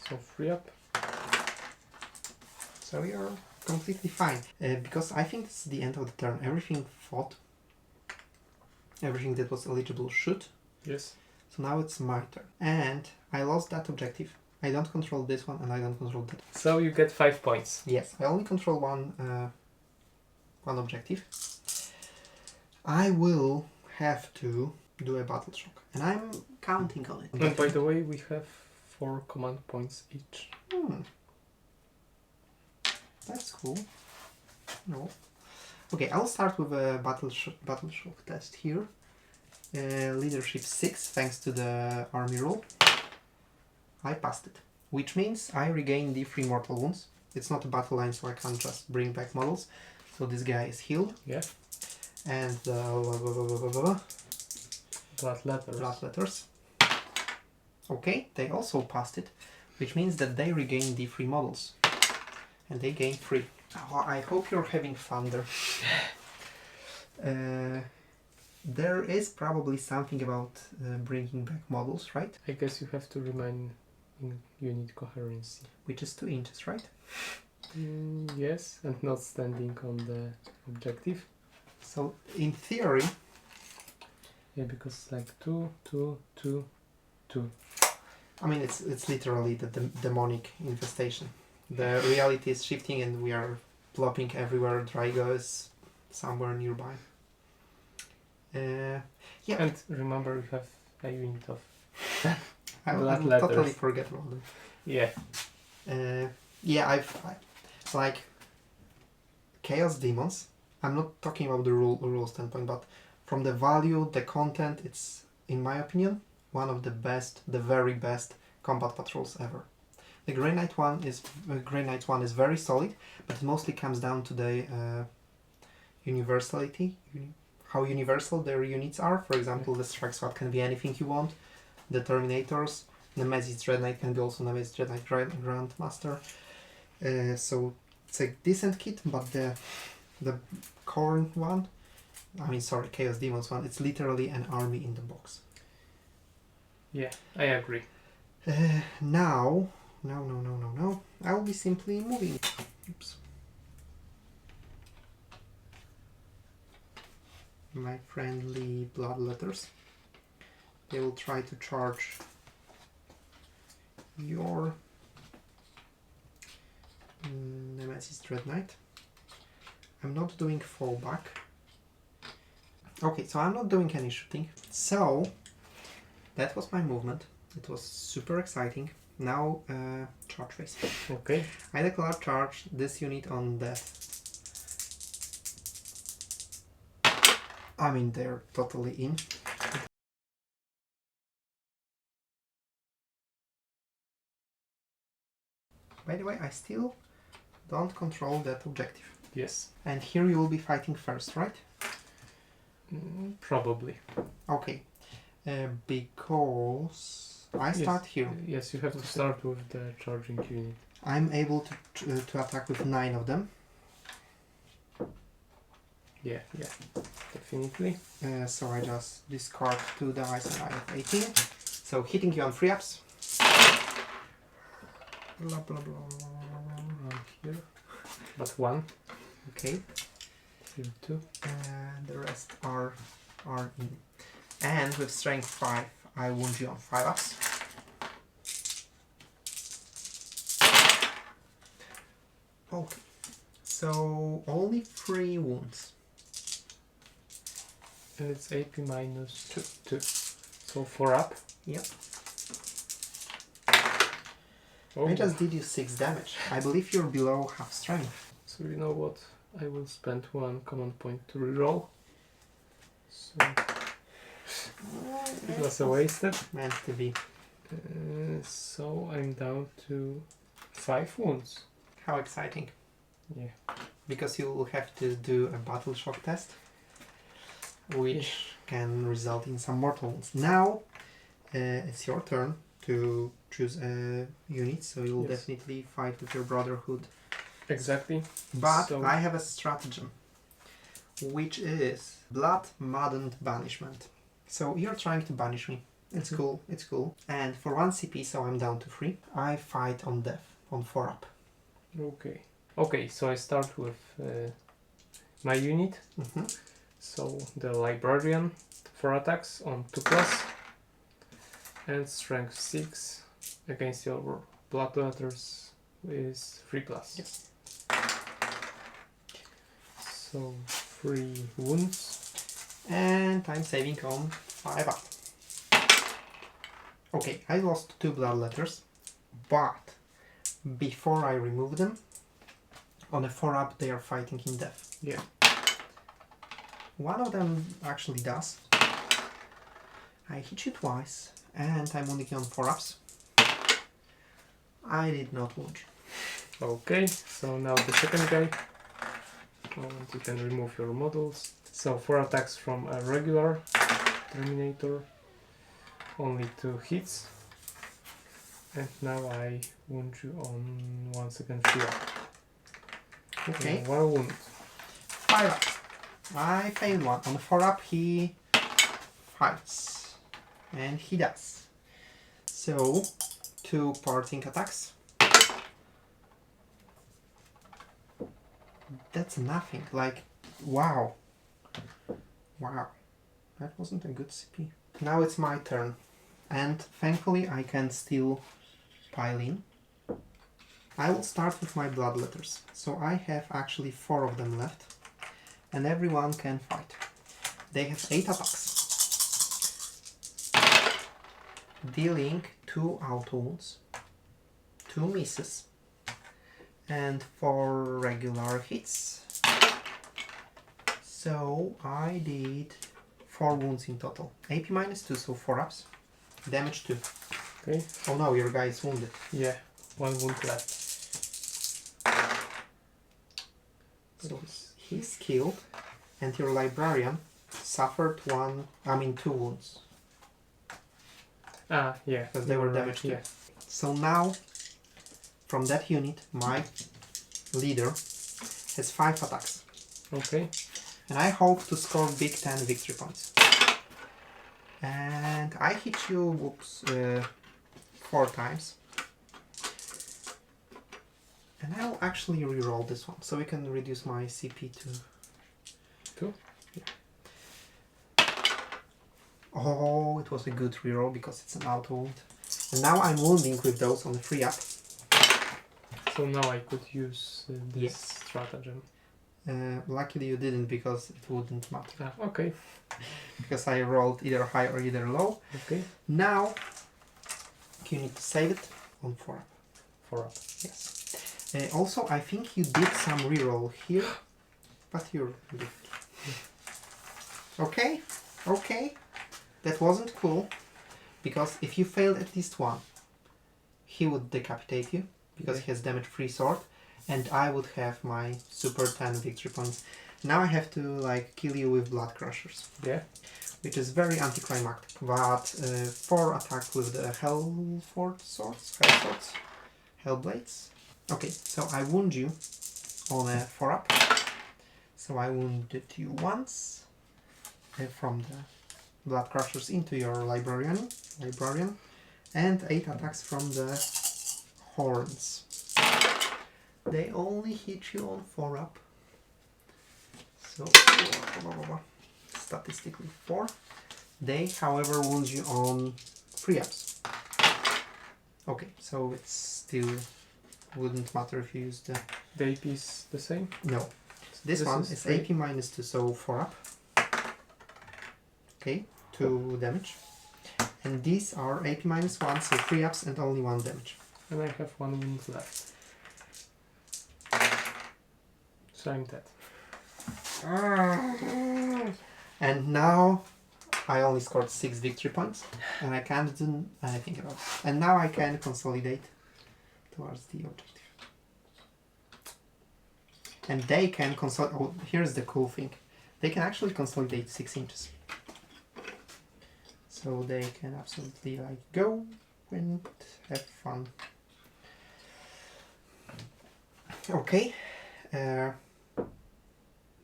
so 3 up. So you're completely fine. Because I think it's the end of the turn. Everything fought. Everything that was eligible should. Yes. So now it's my turn. And I lost that objective. I don't control this one and I don't control that. So you get 5 points. Yes, I only control one objective. I will have to do a battle shock. And I'm counting on it. And by the way, we have 4 command points each. That's cool. No. Okay, I'll start with a battle shock test here. Leadership 6, thanks to the army rule. I passed it, which means I regain the 3 mortal wounds. It's not a battle line, so I can't just bring back models. So this guy is healed. Yeah. And Blood letters. Okay, they also passed it, which means that they regain the 3 models. And they gain 3. Oh, I hope you're having fun there. There is probably something about bringing back models, right? I guess you have to remain in unit coherency. Which is 2 inches, right? Yes, and not standing on the objective. So, in theory... Yeah, because like 2, 2, 2, 2. I mean, it's literally the demonic infestation. The reality is shifting and we are plopping everywhere. Drygo is somewhere nearby. Yeah. And remember, you have a unit of I blood will letters. totally forget about them. Yeah. Yeah, I like Chaos Daemons. I'm not talking about the rule standpoint, but from the value, the content, it's, in my opinion, one of the best, the very best combat patrols ever. The Grey Knight one is very solid, but it mostly comes down to the universality, how universal their units are. For example, the Strike Squad can be anything you want. The Terminators, Nemesis Dread Knight can be also Nemesis Dread Knight Grandmaster. So it's a decent kit, but the Khorne one, Chaos Demons one, it's literally an army in the box. Yeah, I agree. No. I will be simply moving. Oops. My friendly blood letters. They will try to charge your Nemesis Dread Knight. I'm not doing fallback. Okay, so I'm not doing any shooting. So that was my movement. It was super exciting. Now charge phase. Okay. I declare charge this unit on death. I mean, they're totally in. By the way, I still don't control that objective. Yes. And here you will be fighting first, right? Probably. Okay. Because I start here. Yes, you have to start with the charging unit. I'm able to attack with 9 of them. Yeah, definitely. So I just discard 2 dice and I have 18. So hitting you on 3 ups. Blah, blah, blah, Right here. But 1. Okay. Here 2. And the rest are in. And with strength 5, I wound you on 5 ups. Okay. So only 3 wounds. And it's AP minus 2. So 4 up. Yep. Oh. I just did you 6 damage. I believe you're below half strength. So you know what? I will spend 1 command point to reroll. So it was a wasted. Meant to be. So I'm down to 5 wounds. How exciting. Yeah. Because you will have to do a battle shock test, which can result in some mortal wounds. Now it's your turn to choose a unit, so you'll definitely fight with your Brotherhood. Exactly. But I have a stratagem, which is Blood Maddened Banishment. So you're trying to banish me. It's cool, it's cool. And for 1 CP, so I'm down to 3, I fight on death, on 4 up. Okay. Okay, so I start with my unit. So the Librarian, 4 attacks on 2+, and strength 6 against your blood letters is 3+. Yes. So 3 wounds. And I'm saving on 5 up. Okay, I lost 2 blood letters, but before I remove them, on a 4 up they are fighting in death. Yeah. One of them actually does. I hit you twice, and I'm wounding you on 4-ups. I did not wound you. Okay, so now the second guy. And you can remove your models. So 4 attacks from a regular Terminator. Only 2 hits. And now I wound you on once again 3-up. Okay. 1 wound. 5-up. I failed one. On the 4-up he fights. And he does. So, 2 parting attacks. That's nothing. Like, wow. Wow. That wasn't a good CP. Now it's my turn. And thankfully I can still pile in. I will start with my blood letters. So I have actually 4 of them left. And everyone can fight. They have 8 attacks. Dealing 2 auto wounds, 2 misses, and 4 regular hits. So I did 4 wounds in total. AP -2, so 4-ups. Damage 2. Okay. Oh no, your guy is wounded. Yeah, 1 wound left. So he's killed, and your librarian suffered 2 wounds. Ah, yeah. Because they were damaged. Yeah. So now, from that unit, my leader has 5 attacks. Okay. And I hope to score big 10 victory points. And I hit you, whoops, 4 times. And I'll actually reroll this one, so we can reduce my CP to 2. Yeah. Oh, it was a good reroll because it's an auto wound. And now I'm wounding with those on the 3-up. So now I could use this Yes. stratagem. Luckily you didn't because it wouldn't matter. Ah, okay. Because I rolled either high or either low. Okay. Now you need to save it on 4-up. 4-up. Yes. Also, I think you did some reroll here, but you're good. Okay, okay. That wasn't cool, because if you failed at least one, he would decapitate you, because he has damage-free sword, and I would have my super 10 victory points. Now I have to like kill you with blood crushers. Yeah. Which is very anticlimactic, but 4 attack with the Hellblades. Okay, so I wound you on a 4-up. So I wounded you once from the blood crushers into your librarian, and 8 attacks from the horns. They only hit you on 4-up. So statistically 4. They, however, wound you on 3-ups. Okay, so it still wouldn't matter if you use the... The AP is the same? No. This one is AP -2, so 4-up. Okay, 2 damage. And these are AP -1, so 3-ups and only 1 damage. And I have 1 wound left. So I'm dead. And now I only scored 6 victory points, and I can't do anything about it. And now I can consolidate towards the objective. And they can consolidate. Oh, here's the cool thing: they can actually consolidate 6 inches. So they can absolutely like go and have fun. Okay,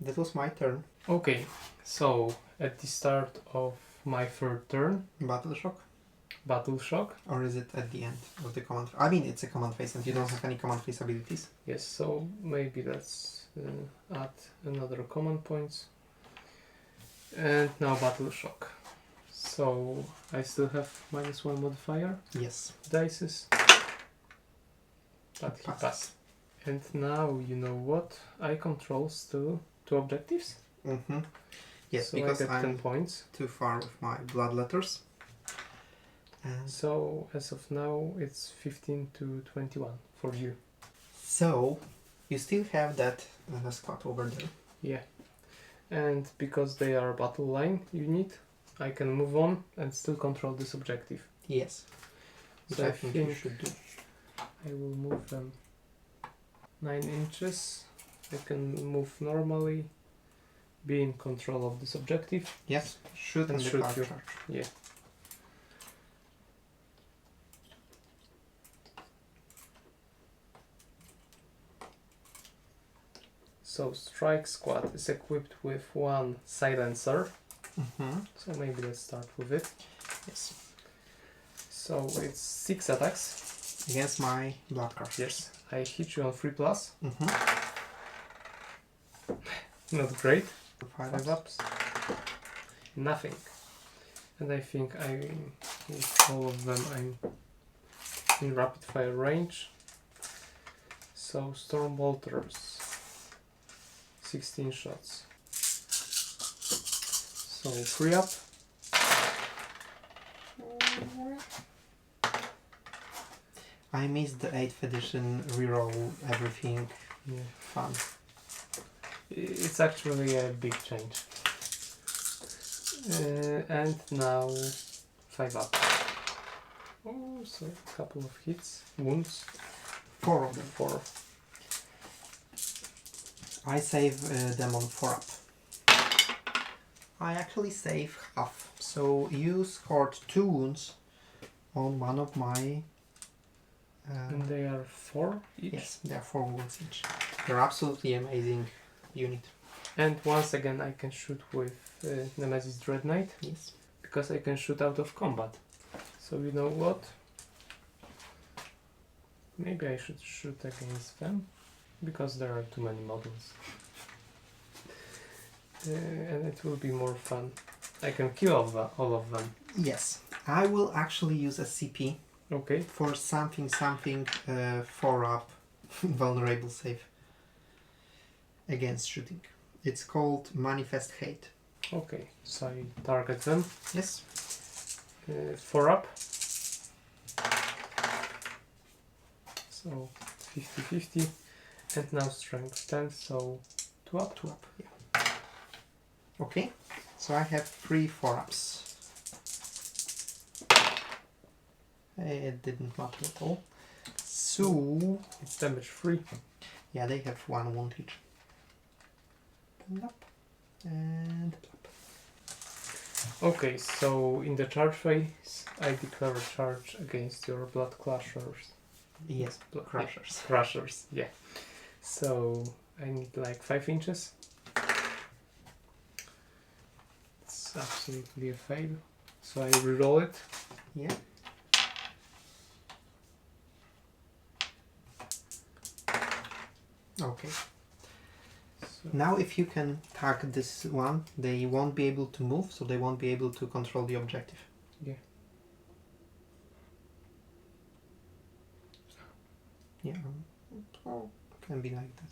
that was my turn. Okay, so at the start of my 3rd turn, Battle shock. Battle Shock. Or is it at the end of the command? I mean, it's a command phase, and you don't have any command phase abilities. Yes, so maybe let's add another command points. And now Battle Shock. So I still have -1 modifier. Yes. Dices. But he passed. And now you know what? I control still 2 objectives. Mm-hmm. Yes, so because I get 10 I'm points. too far with my blood letters. And So as of now it's 15 to 21 for you. so you still have that squad over there. Yeah. And because they are battle line unit, I can move on and still control this objective. Yes. Which So I think you should do. I will move them 9 inches. I can move normally, be in control of this objective. Yes. Shoot And and shoot charge. you. Yeah. So Strike Squad is equipped with 1 silencer. So maybe let's start with it. Yes. So it's 6 attacks. Against my blood crushers. Yes. I hit you on 3+. Mm-hmm. Not great. 5 5 ups. ups. Nothing. And I think with all of them I'm in rapid fire range. So Storm Bolters. 16 shots. So 3 up. I missed the 8th edition reroll everything. Yeah. Fun. It's actually a big change. And now 5 up. Oh, so a couple of hits, wounds. 4 of them. 4. I save them on 4 up. I actually save half. So you scored 2 wounds on one of my... And they are 4 each? Yes, they are 4 wounds each. They're absolutely amazing unit. And once again I can shoot with Nemesis Dread Knight. Yes. Because I can shoot out of combat. So you know what? Maybe I should shoot against them. Because there are too many models. And it will be more fun. I can kill all of them. Yes. I will actually use a CP Okay. for something 4 up vulnerable save against shooting. It's called Manifest Hate. Okay, so I target them. Yes. 4 up. So 50-50. And now strength 10, so 2 up. 2 up, yeah. Okay, so I have 3 4-ups. It didn't matter at all. So, It's damage 3. yeah, they have 1 wound each. And up. And up. Okay, so in the charge phase, I declare a charge against your blood clashers. Yes, Crushers. crushers. Crushers, yeah. So I need like 5 inches. It's absolutely a fail. So I reroll it. Yeah. Okay. So Now if you can tag this one, they won't be able to move, so they won't be able to control the objective. yeah. Yeah. Oh, can be like that.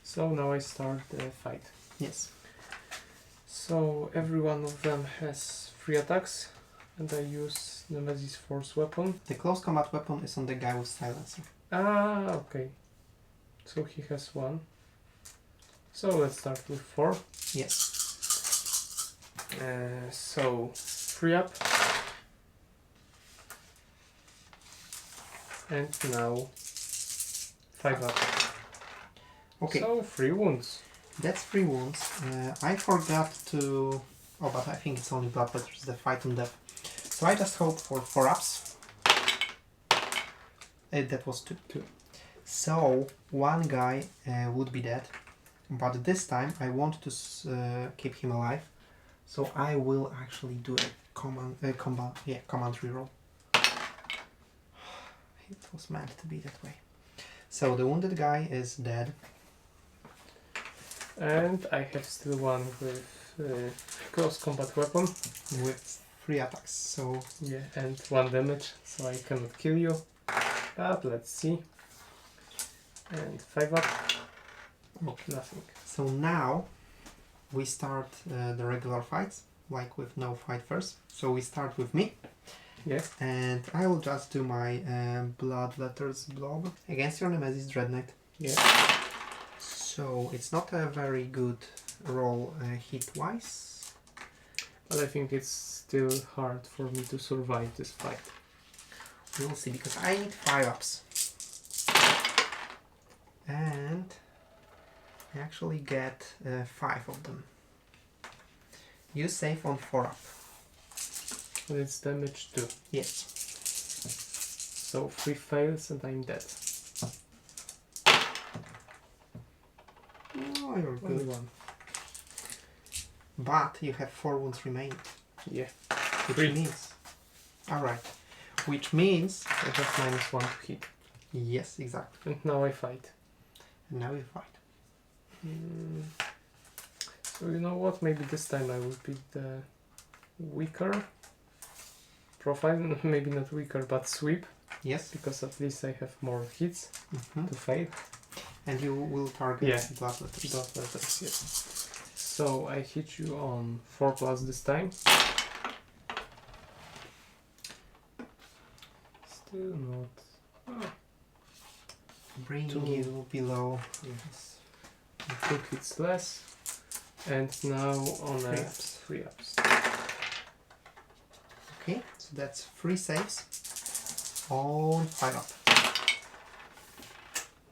So now I start the fight. Yes. So every one of them has 3 attacks, and I use Nemesis Force Weapon. The close combat weapon is on the guy with silencer. Ah, okay. So he has 1. So let's start with 4. Yes. So 3 up. And now 5 up. Okay. So 3 wounds. That's 3 wounds. I forgot to... Oh, but I think it's only blood letters, the fight on death. So I just hope for 4 ups. That was 2. So, one guy would be dead. But this time I want to keep him alive. So I will actually do a command reroll. It was meant to be that way. So the wounded guy is dead. And I have still 1 with close combat weapon. With 3 attacks. So Yeah, and 1 damage, so I cannot kill you. But let's see. And 5 up. okay. Nothing. So now we start the regular fights, like with no fight first. So we start with me, Yeah. And I will just do my blood letters blob against your Nemesis Dread Knight. Yeah. So it's not a very good roll hit-wise. But I think it's still hard for me to survive this fight. We'll see, because I need 5-ups. And I actually get 5 of them. You save on 4-up. But it's damage too. Yes. So 3 fails and I'm dead. Oh, you're Only good. 1. But you have 4 wounds remaining. Yeah. Which 3. means... Alright. Which means... I have -1 to hit. Yes, exactly. And now I fight. And now you fight. So you know what? Maybe this time I will pick the weaker profile. Maybe not weaker, but sweep. Yes. Because at least I have more hits to fail. And you will target blood letters. Blood letters, yes. So I hit you on 4+ this time. Still not. Oh. Bringing you below. Yes. 2 hits less. And now on 3 ups. 3 ups. Okay, so that's 3 saves on 5-up.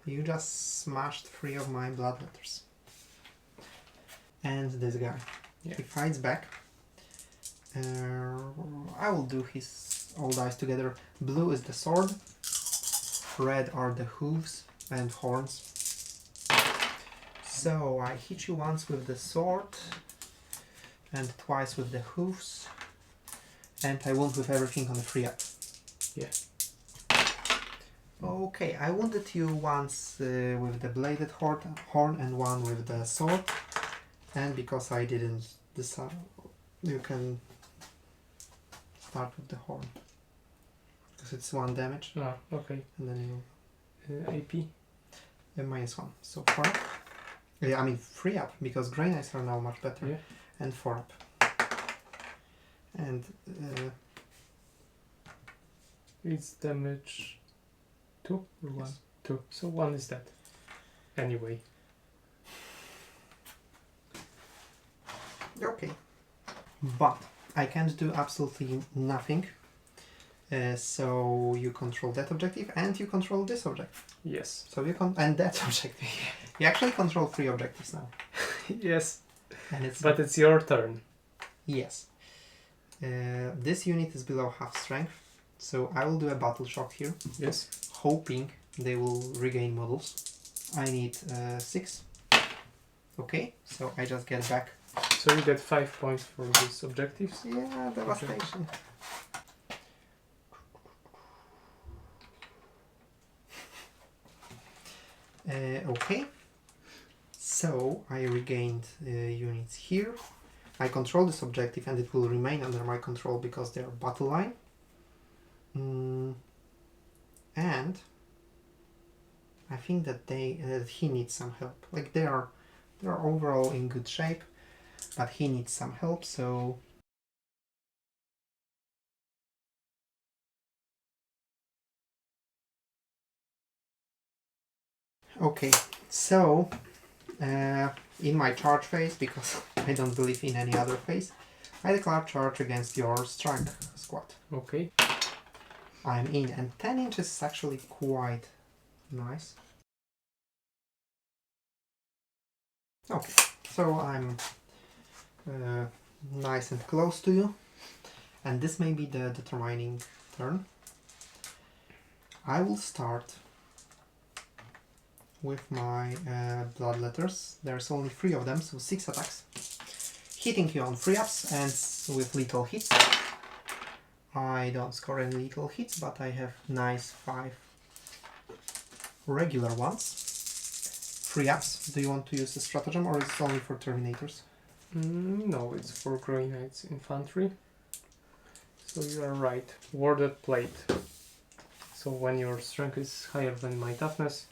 You just smashed 3 of my blood letters. And this guy. Yeah. He fights back. I will do his all dice together. Blue is the sword. Red are the hooves and horns. So I hit you once with the sword and twice with the hooves, and I wound with everything on the 3-up. Yeah. Okay, I wounded you once with the bladed horn and one with the sword, and because I didn't decide, you can start with the horn because it's 1 damage. Ah, okay. And then you AP. -1, so 4-up. Yeah, I mean 3-up, because Grey Knights are now much better. Yeah. And 4-up. And It's damage 2 or 1? Yes. 2. So 1 is dead. Anyway. okay. But I can't do absolutely nothing. So you control that objective and you control this objective. Yes. So you and that objective. You actually control 3 objectives now. Yes. And it's But it's your turn. yes. This unit is below half strength, so I will do a battle shock here, Yes. hoping they will regain models. I need 6. Okay, so I just get back. So you get 5 points for these objectives. Yeah, devastation. Okay, so I regained units here. I control this objective and it will remain under my control because they are battle line. And I think that he needs some help. Like they are overall in good shape, but he needs some help. So okay, so in my charge phase, because I don't believe in any other phase, I declare charge against your strike squad. Okay. I'm in, and 10 inches is actually quite nice. Okay, so I'm nice and close to you, and this may be the determining turn. I will start with my blood letters. There's only 3 of them, so 6 attacks. Hitting you on 3-ups and with lethal hits. I don't score any lethal hits, but I have nice 5 regular ones. 3-ups. Do you want to use a stratagem or is it only for Terminators? No, it's for Grey Knights infantry. So you are right. Warded plate. So when your strength is higher than my toughness,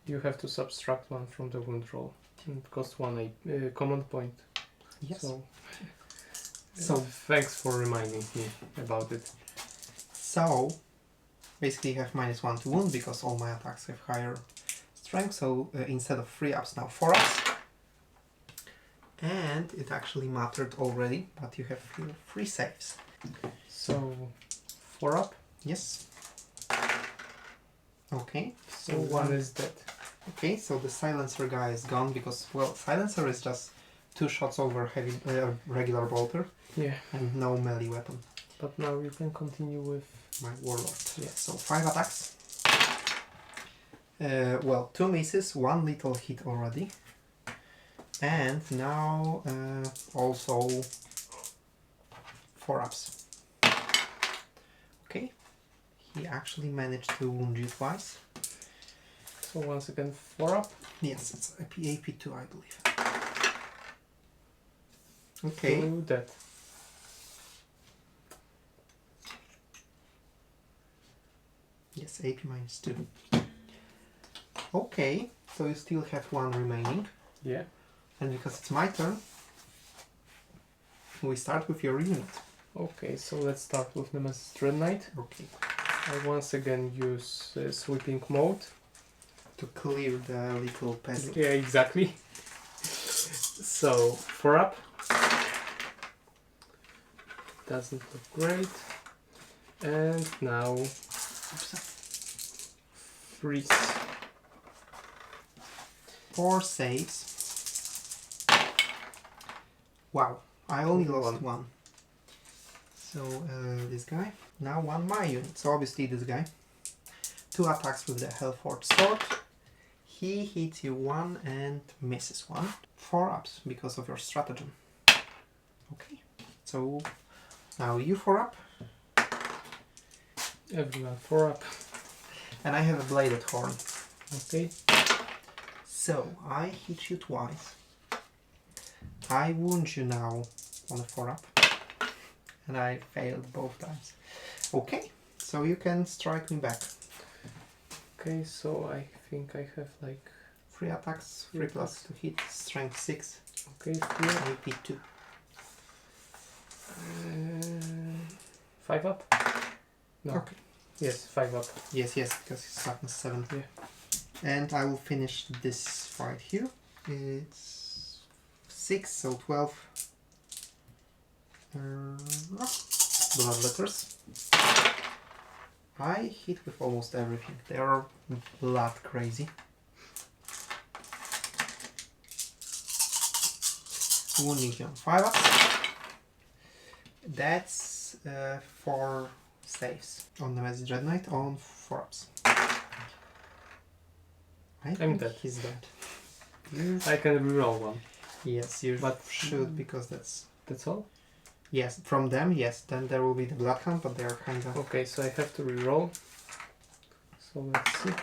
you have to subtract 1 from the wound roll. It costs 1 command point. Yes. So thanks for reminding me about it. So basically you have -1 to wound because all my attacks have higher strength. So instead of 3 ups, now 4 ups. And it actually mattered already, but you have 3 saves. So 4 up. Yes. Okay. So one is dead. Okay, so the silencer guy is gone because, well, silencer is just 2 shots over heavy regular bolter. Yeah. And no melee weapon. But now you can continue with My warlord. Yeah. So 5 attacks. Well, 2 misses, 1 little hit already. And now also 4 ups. Okay. He actually managed to wound you twice. So once again 4 up. Yes, it's AP2, I believe. Okay. 2 dead. Yes, AP -2. Okay, so you still have 1 remaining. Yeah. And because it's my turn, we start with your unit. Okay, so let's start with Nemesis Dread Knight. Okay. I once again use sweeping mode. To clear the little peasant. Yeah, exactly. So 4 up. Doesn't look great. And now freeze. 4 saves. Wow, I only lost 1. So this guy. Now 1 my unit. So obviously this guy. 2 attacks with the Hellforge sword. He hits you 1 and misses 1. 4 ups because of your stratagem. Okay. So now you 4 up. Everyone 4 up. And I have a bladed horn. Okay. So I hit you twice. I wound you now on a 4 up. And I failed both times. Okay, so you can strike me back. Okay, so I think I have like 3 attacks, 3 plus to hit, strength 6, okay 3. AP2. 5 up? No. Okay. Yes, 5 up. Yes, because it's toughness 7. Yeah. And I will finish this fight here. It's 6, so 12. Bloodletters. I hit with almost everything. They are blood crazy. Wounding you on 5 ups. That's 4 saves on the Nemesis Dread Knight on 4 ups. I think dead. he's dead. I can reroll 1. Yes, you But should, because that's all? yes, from them, yes. Then there will be the Bloodhound, but they are kind of... Okay, so I have to reroll. So let's see.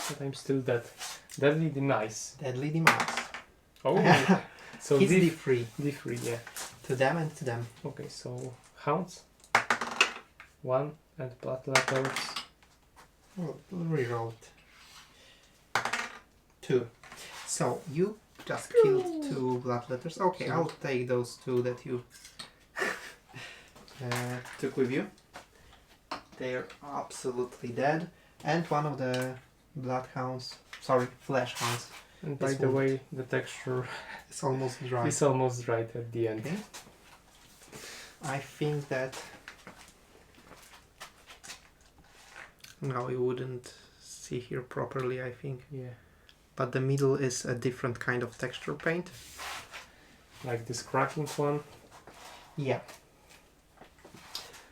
But I'm still dead. Deadly Demise. Deadly Demise. Oh, so He's D3. D3, yeah. To them and to them. Okay, so Hounds. 1 and Bloodletters. Oh, rerolled. 2. So you just killed 2 Bloodletters. Okay, I'll take those 2 that you took with you. They're absolutely dead. And one of the Bloodhounds, sorry, Flesh Hounds, And by the way, the texture is almost dry. is almost right at the end. Okay. I think that now you wouldn't see here properly, I think. Yeah. But the middle is a different kind of texture paint. Like this cracking one. Yeah.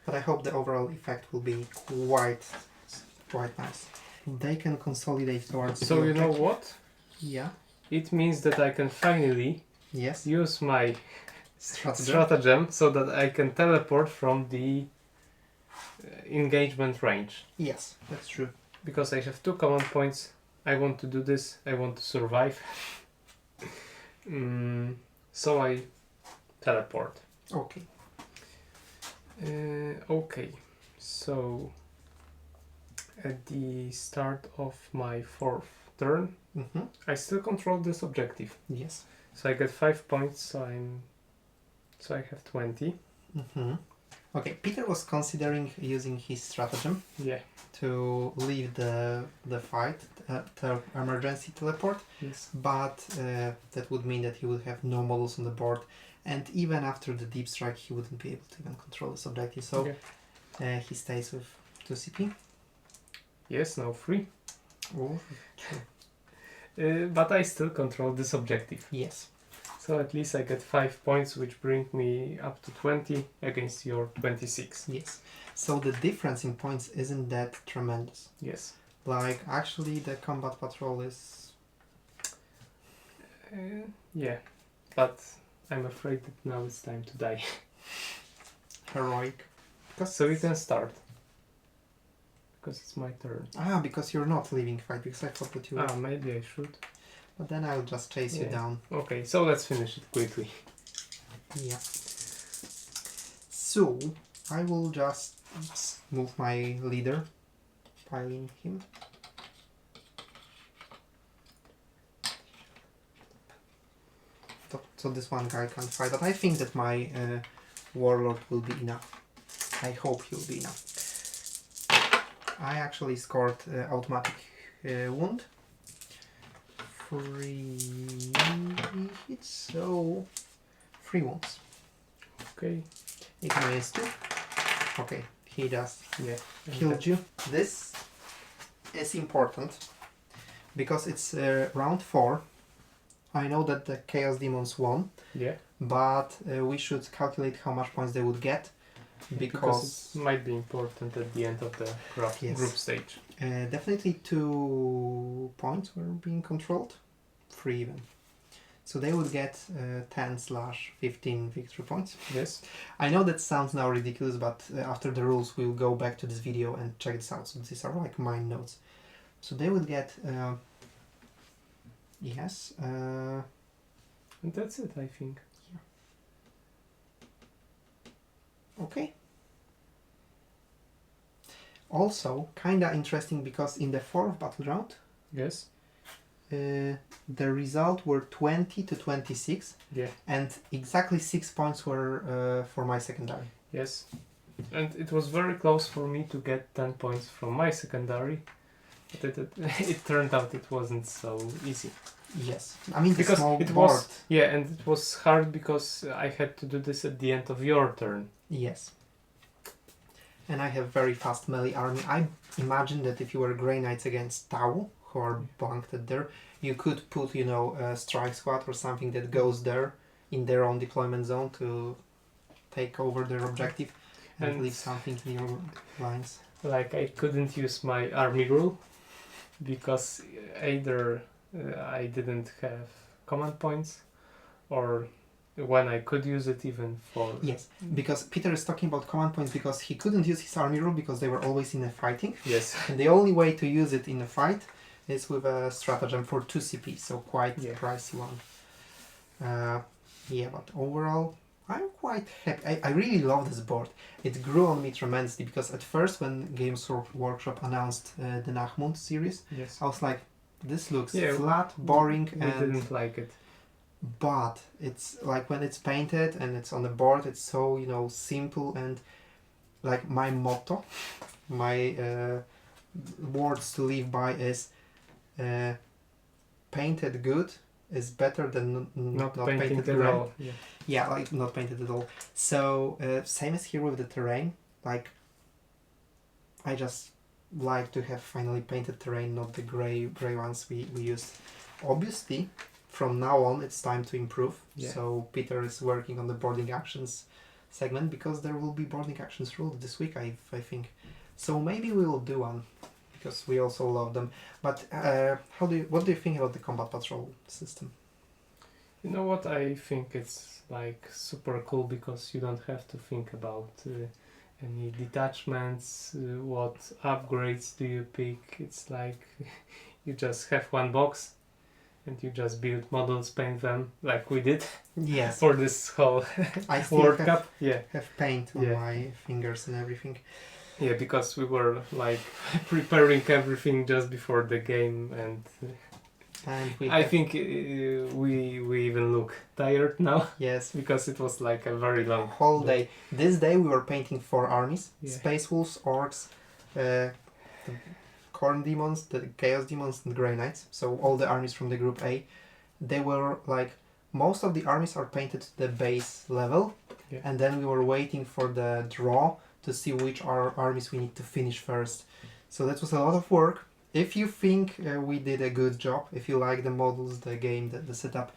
But I hope the overall effect will be quite nice. They can consolidate towards So the you know objective. what? Yeah. It means that I can finally Yes. use my Stratagem. stratagem so that I can teleport from the engagement range. Yes, that's true. Because I have 2 command points. I want to do this. I want to survive. So I teleport. Okay. Okay, so at the start of my 4th turn, Mm-hmm. I still control this objective. Yes. So I get 5 points. So I have 20. Mm-hmm. Okay, Peter was considering using his stratagem Yeah. to leave the fight, the emergency teleport, Yes. but that would mean that he would have no models on the board, and even after the deep strike, he wouldn't be able to even control this objective. So he stays with 2 CP. Yes, now 3. Oh, But I still control this objective. yes. So at least I get 5 points, which bring me up to 20 against your 26. Yes. So the difference in points isn't that tremendous. Yes. Like, actually, the combat patrol is... Yeah. But I'm afraid that now it's time to die. heroic. So you can start. Because it's my turn. Ah, because you're not leaving fight, because I thought that you were... Maybe I should. But then I'll just chase you down. Okay, so let's finish it quickly. Yeah. So, I will just move my leader, piling him. So this one guy can't fight, but I think that my warlord will be enough. I hope he will be enough. I actually scored automatic wound. 3 hits, so 3 wounds. Okay. It -2. Okay, he does. Yeah. Killed you. This is important because it's round 4. I know that the Chaos Demons won. Yeah. But we should calculate how much points they would get because it might be important at the end of the group stage. Definitely 2 points were being controlled, 3 even. So they would get 10/15 victory points. Yes. I know that sounds now ridiculous, but after the rules we'll go back to this video and check this out. So these are like my notes. So they would get yes. And that's it, I think. Okay. Also, kinda interesting because in the 4th battle round, yes, the result were 20-26, yeah, and exactly 6 points were for my secondary. yes, and it was very close for me to get 10 points from my secondary, but it turned out it wasn't so easy. Yes, I mean because small it board. was and it was hard because I had to do this at the end of your turn. Yes. And I have very fast melee army. I imagine that if you were Grey Knights against Tau, who are bunked there, you could put, you know, a strike squad or something that goes there in their own deployment zone to take over their objective and leave something in your lines. Like, I couldn't use my army rule because either I didn't have command points, or when I could use it even for... Yes, because Peter is talking about command points because he couldn't use his army rule because they were always in a fighting. Yes. And the only way to use it in a fight is with a stratagem for 2 CP, so quite pricey one. Yeah, but overall, I'm quite happy. I really love this board. It grew on me tremendously because at first when Games Workshop announced the Nachmund series, yes, I was like, this looks flat, boring, we and didn't like it. But it's like when it's painted and it's on the board, it's so, you know, simple, and like my motto, my words to live by is painted good is better than not painted at great. all. Yeah. Yeah, like not painted at all. So same as here with the terrain. Like I just like to have finally painted terrain, not the gray ones we used. Obviously, from now on it's time to improve. Yeah. So Peter is working on the boarding actions segment because there will be boarding actions ruled this week, I think. So maybe we will do one because we also love them. But what do you think about the combat patrol system? You know what, I think it's like super cool because you don't have to think about any detachments, what upgrades do you pick. It's like you just have one box and you just build models, paint them like we did. Yes. For this whole I still World Cup. Yeah. Have paint on my fingers and everything. Yeah, because we were like preparing everything just before the game, and And I think we even look tired now. Yes. Because it was like a very long whole day. This day we were painting 4 armies. Yeah. Space Wolves, Orks, the Corn Demons, the Chaos Demons and Grey Knights. So all the armies from the group A. They were like, most of the armies are painted to the base level. Yeah. And then we were waiting for the draw to see which armies we need to finish first. So that was a lot of work. If you think we did a good job, if you like the models, the game, the setup,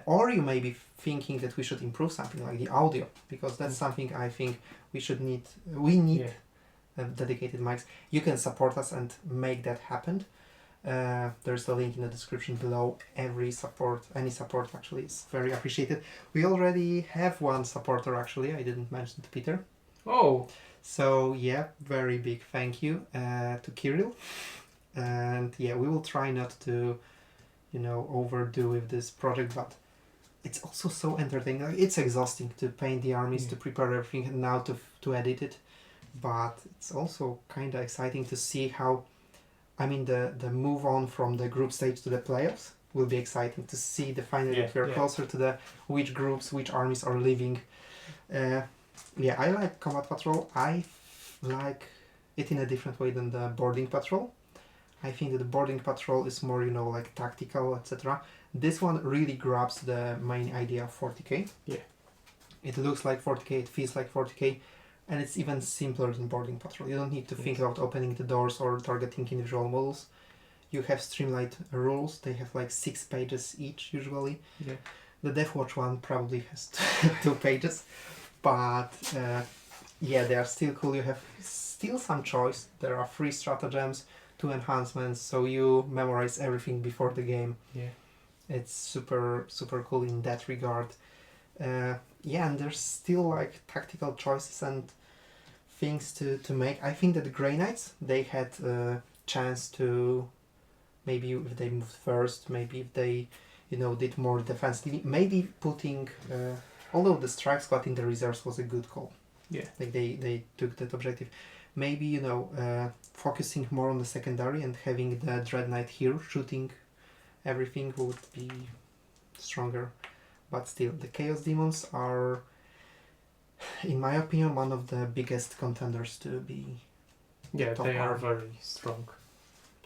or you may be thinking that we should improve something like the audio, because that's something I think we need dedicated mics. You can support us and make that happen. There's a link in the description below. Any support actually is very appreciated. We already have one supporter actually, I didn't mention to Peter. Oh! So yeah, very big thank you to Kirill. And yeah, we will try not to, overdo with this project, but it's also so entertaining. Like, it's exhausting to paint the armies, to prepare everything, and now to edit it. But it's also kind of exciting to see how, the move on from the group stage to the playoffs will be exciting to see the final. We're closer to the which groups, which armies are leaving. I like Combat Patrol. I like it in a different way than the Boarding Patrol. I think that the Boarding Patrol is more, like tactical, etc. This one really grabs the main idea of 40k. Yeah. It looks like 40k, it feels like 40k, and it's even simpler than Boarding Patrol. You don't need to think about opening the doors or targeting individual models. You have streamlined rules. They have like 6 pages each usually. Yeah. The Death Watch one probably has 2 pages, but they are still cool. You have still some choice. There are 3 stratagems, 2 enhancements, so you memorize everything before the game. Yeah. It's super, super cool in that regard. And there's still like tactical choices and things to make. I think that the Grey Knights, they had a chance to, maybe if they moved first, maybe if they, did more defensively, maybe putting, although the strike squad in the reserves was a good call. Yeah. Like they took that objective. Maybe, focusing more on the secondary and having the Dread Knight here shooting everything would be stronger. But still, the Chaos Demons are, in my opinion, one of the biggest contenders to be top they are very strong.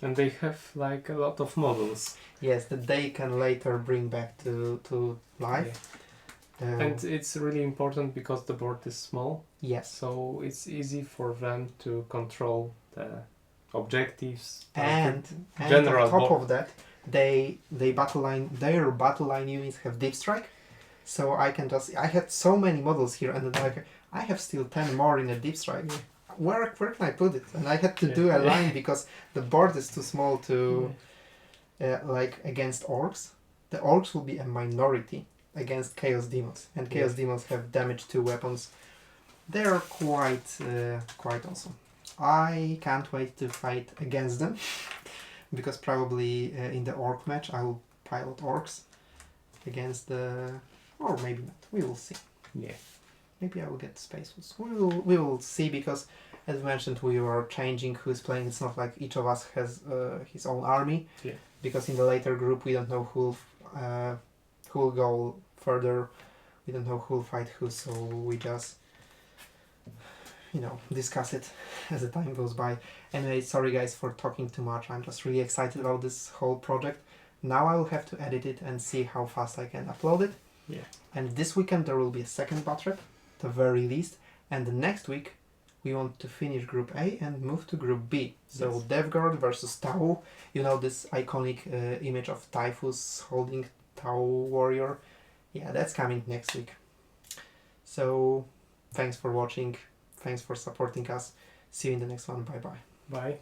And they have like a lot of models. Yes, that they can later bring back to life. And it's really important because the board is small. Yes. So it's easy for them to control the objectives. And general on top of that, their battle line units have deep strike. So I had so many models here, and like I have still 10 more in a deep strike. Where can I put it? And I had to do a line because the board is too small to like against orcs. The orcs will be a minority against Chaos Demons, and Chaos Demons have damage 2 weapons. They're quite awesome. I can't wait to fight against them because probably in the orc match I will pilot orcs against or maybe not. We will see. Yeah. Maybe I will get Space Wolves. We will see, because as mentioned we are changing who's playing. It's not like each of us has his own army. Yeah. Because in the later group we don't know who will go further. We don't know who will fight who, so we just discuss it as the time goes by. Anyway, sorry guys for talking too much. I'm just really excited about this whole project. Now I will have to edit it and see how fast I can upload it. Yeah. And this weekend there will be a second battle, at the very least. And the next week we want to finish Group A and move to Group B. So Death Guard versus Tau. This iconic image of Typhus holding Tau Warrior. Yeah, that's coming next week. So thanks for watching. Thanks for supporting us. See you in the next one. Bye bye. Bye.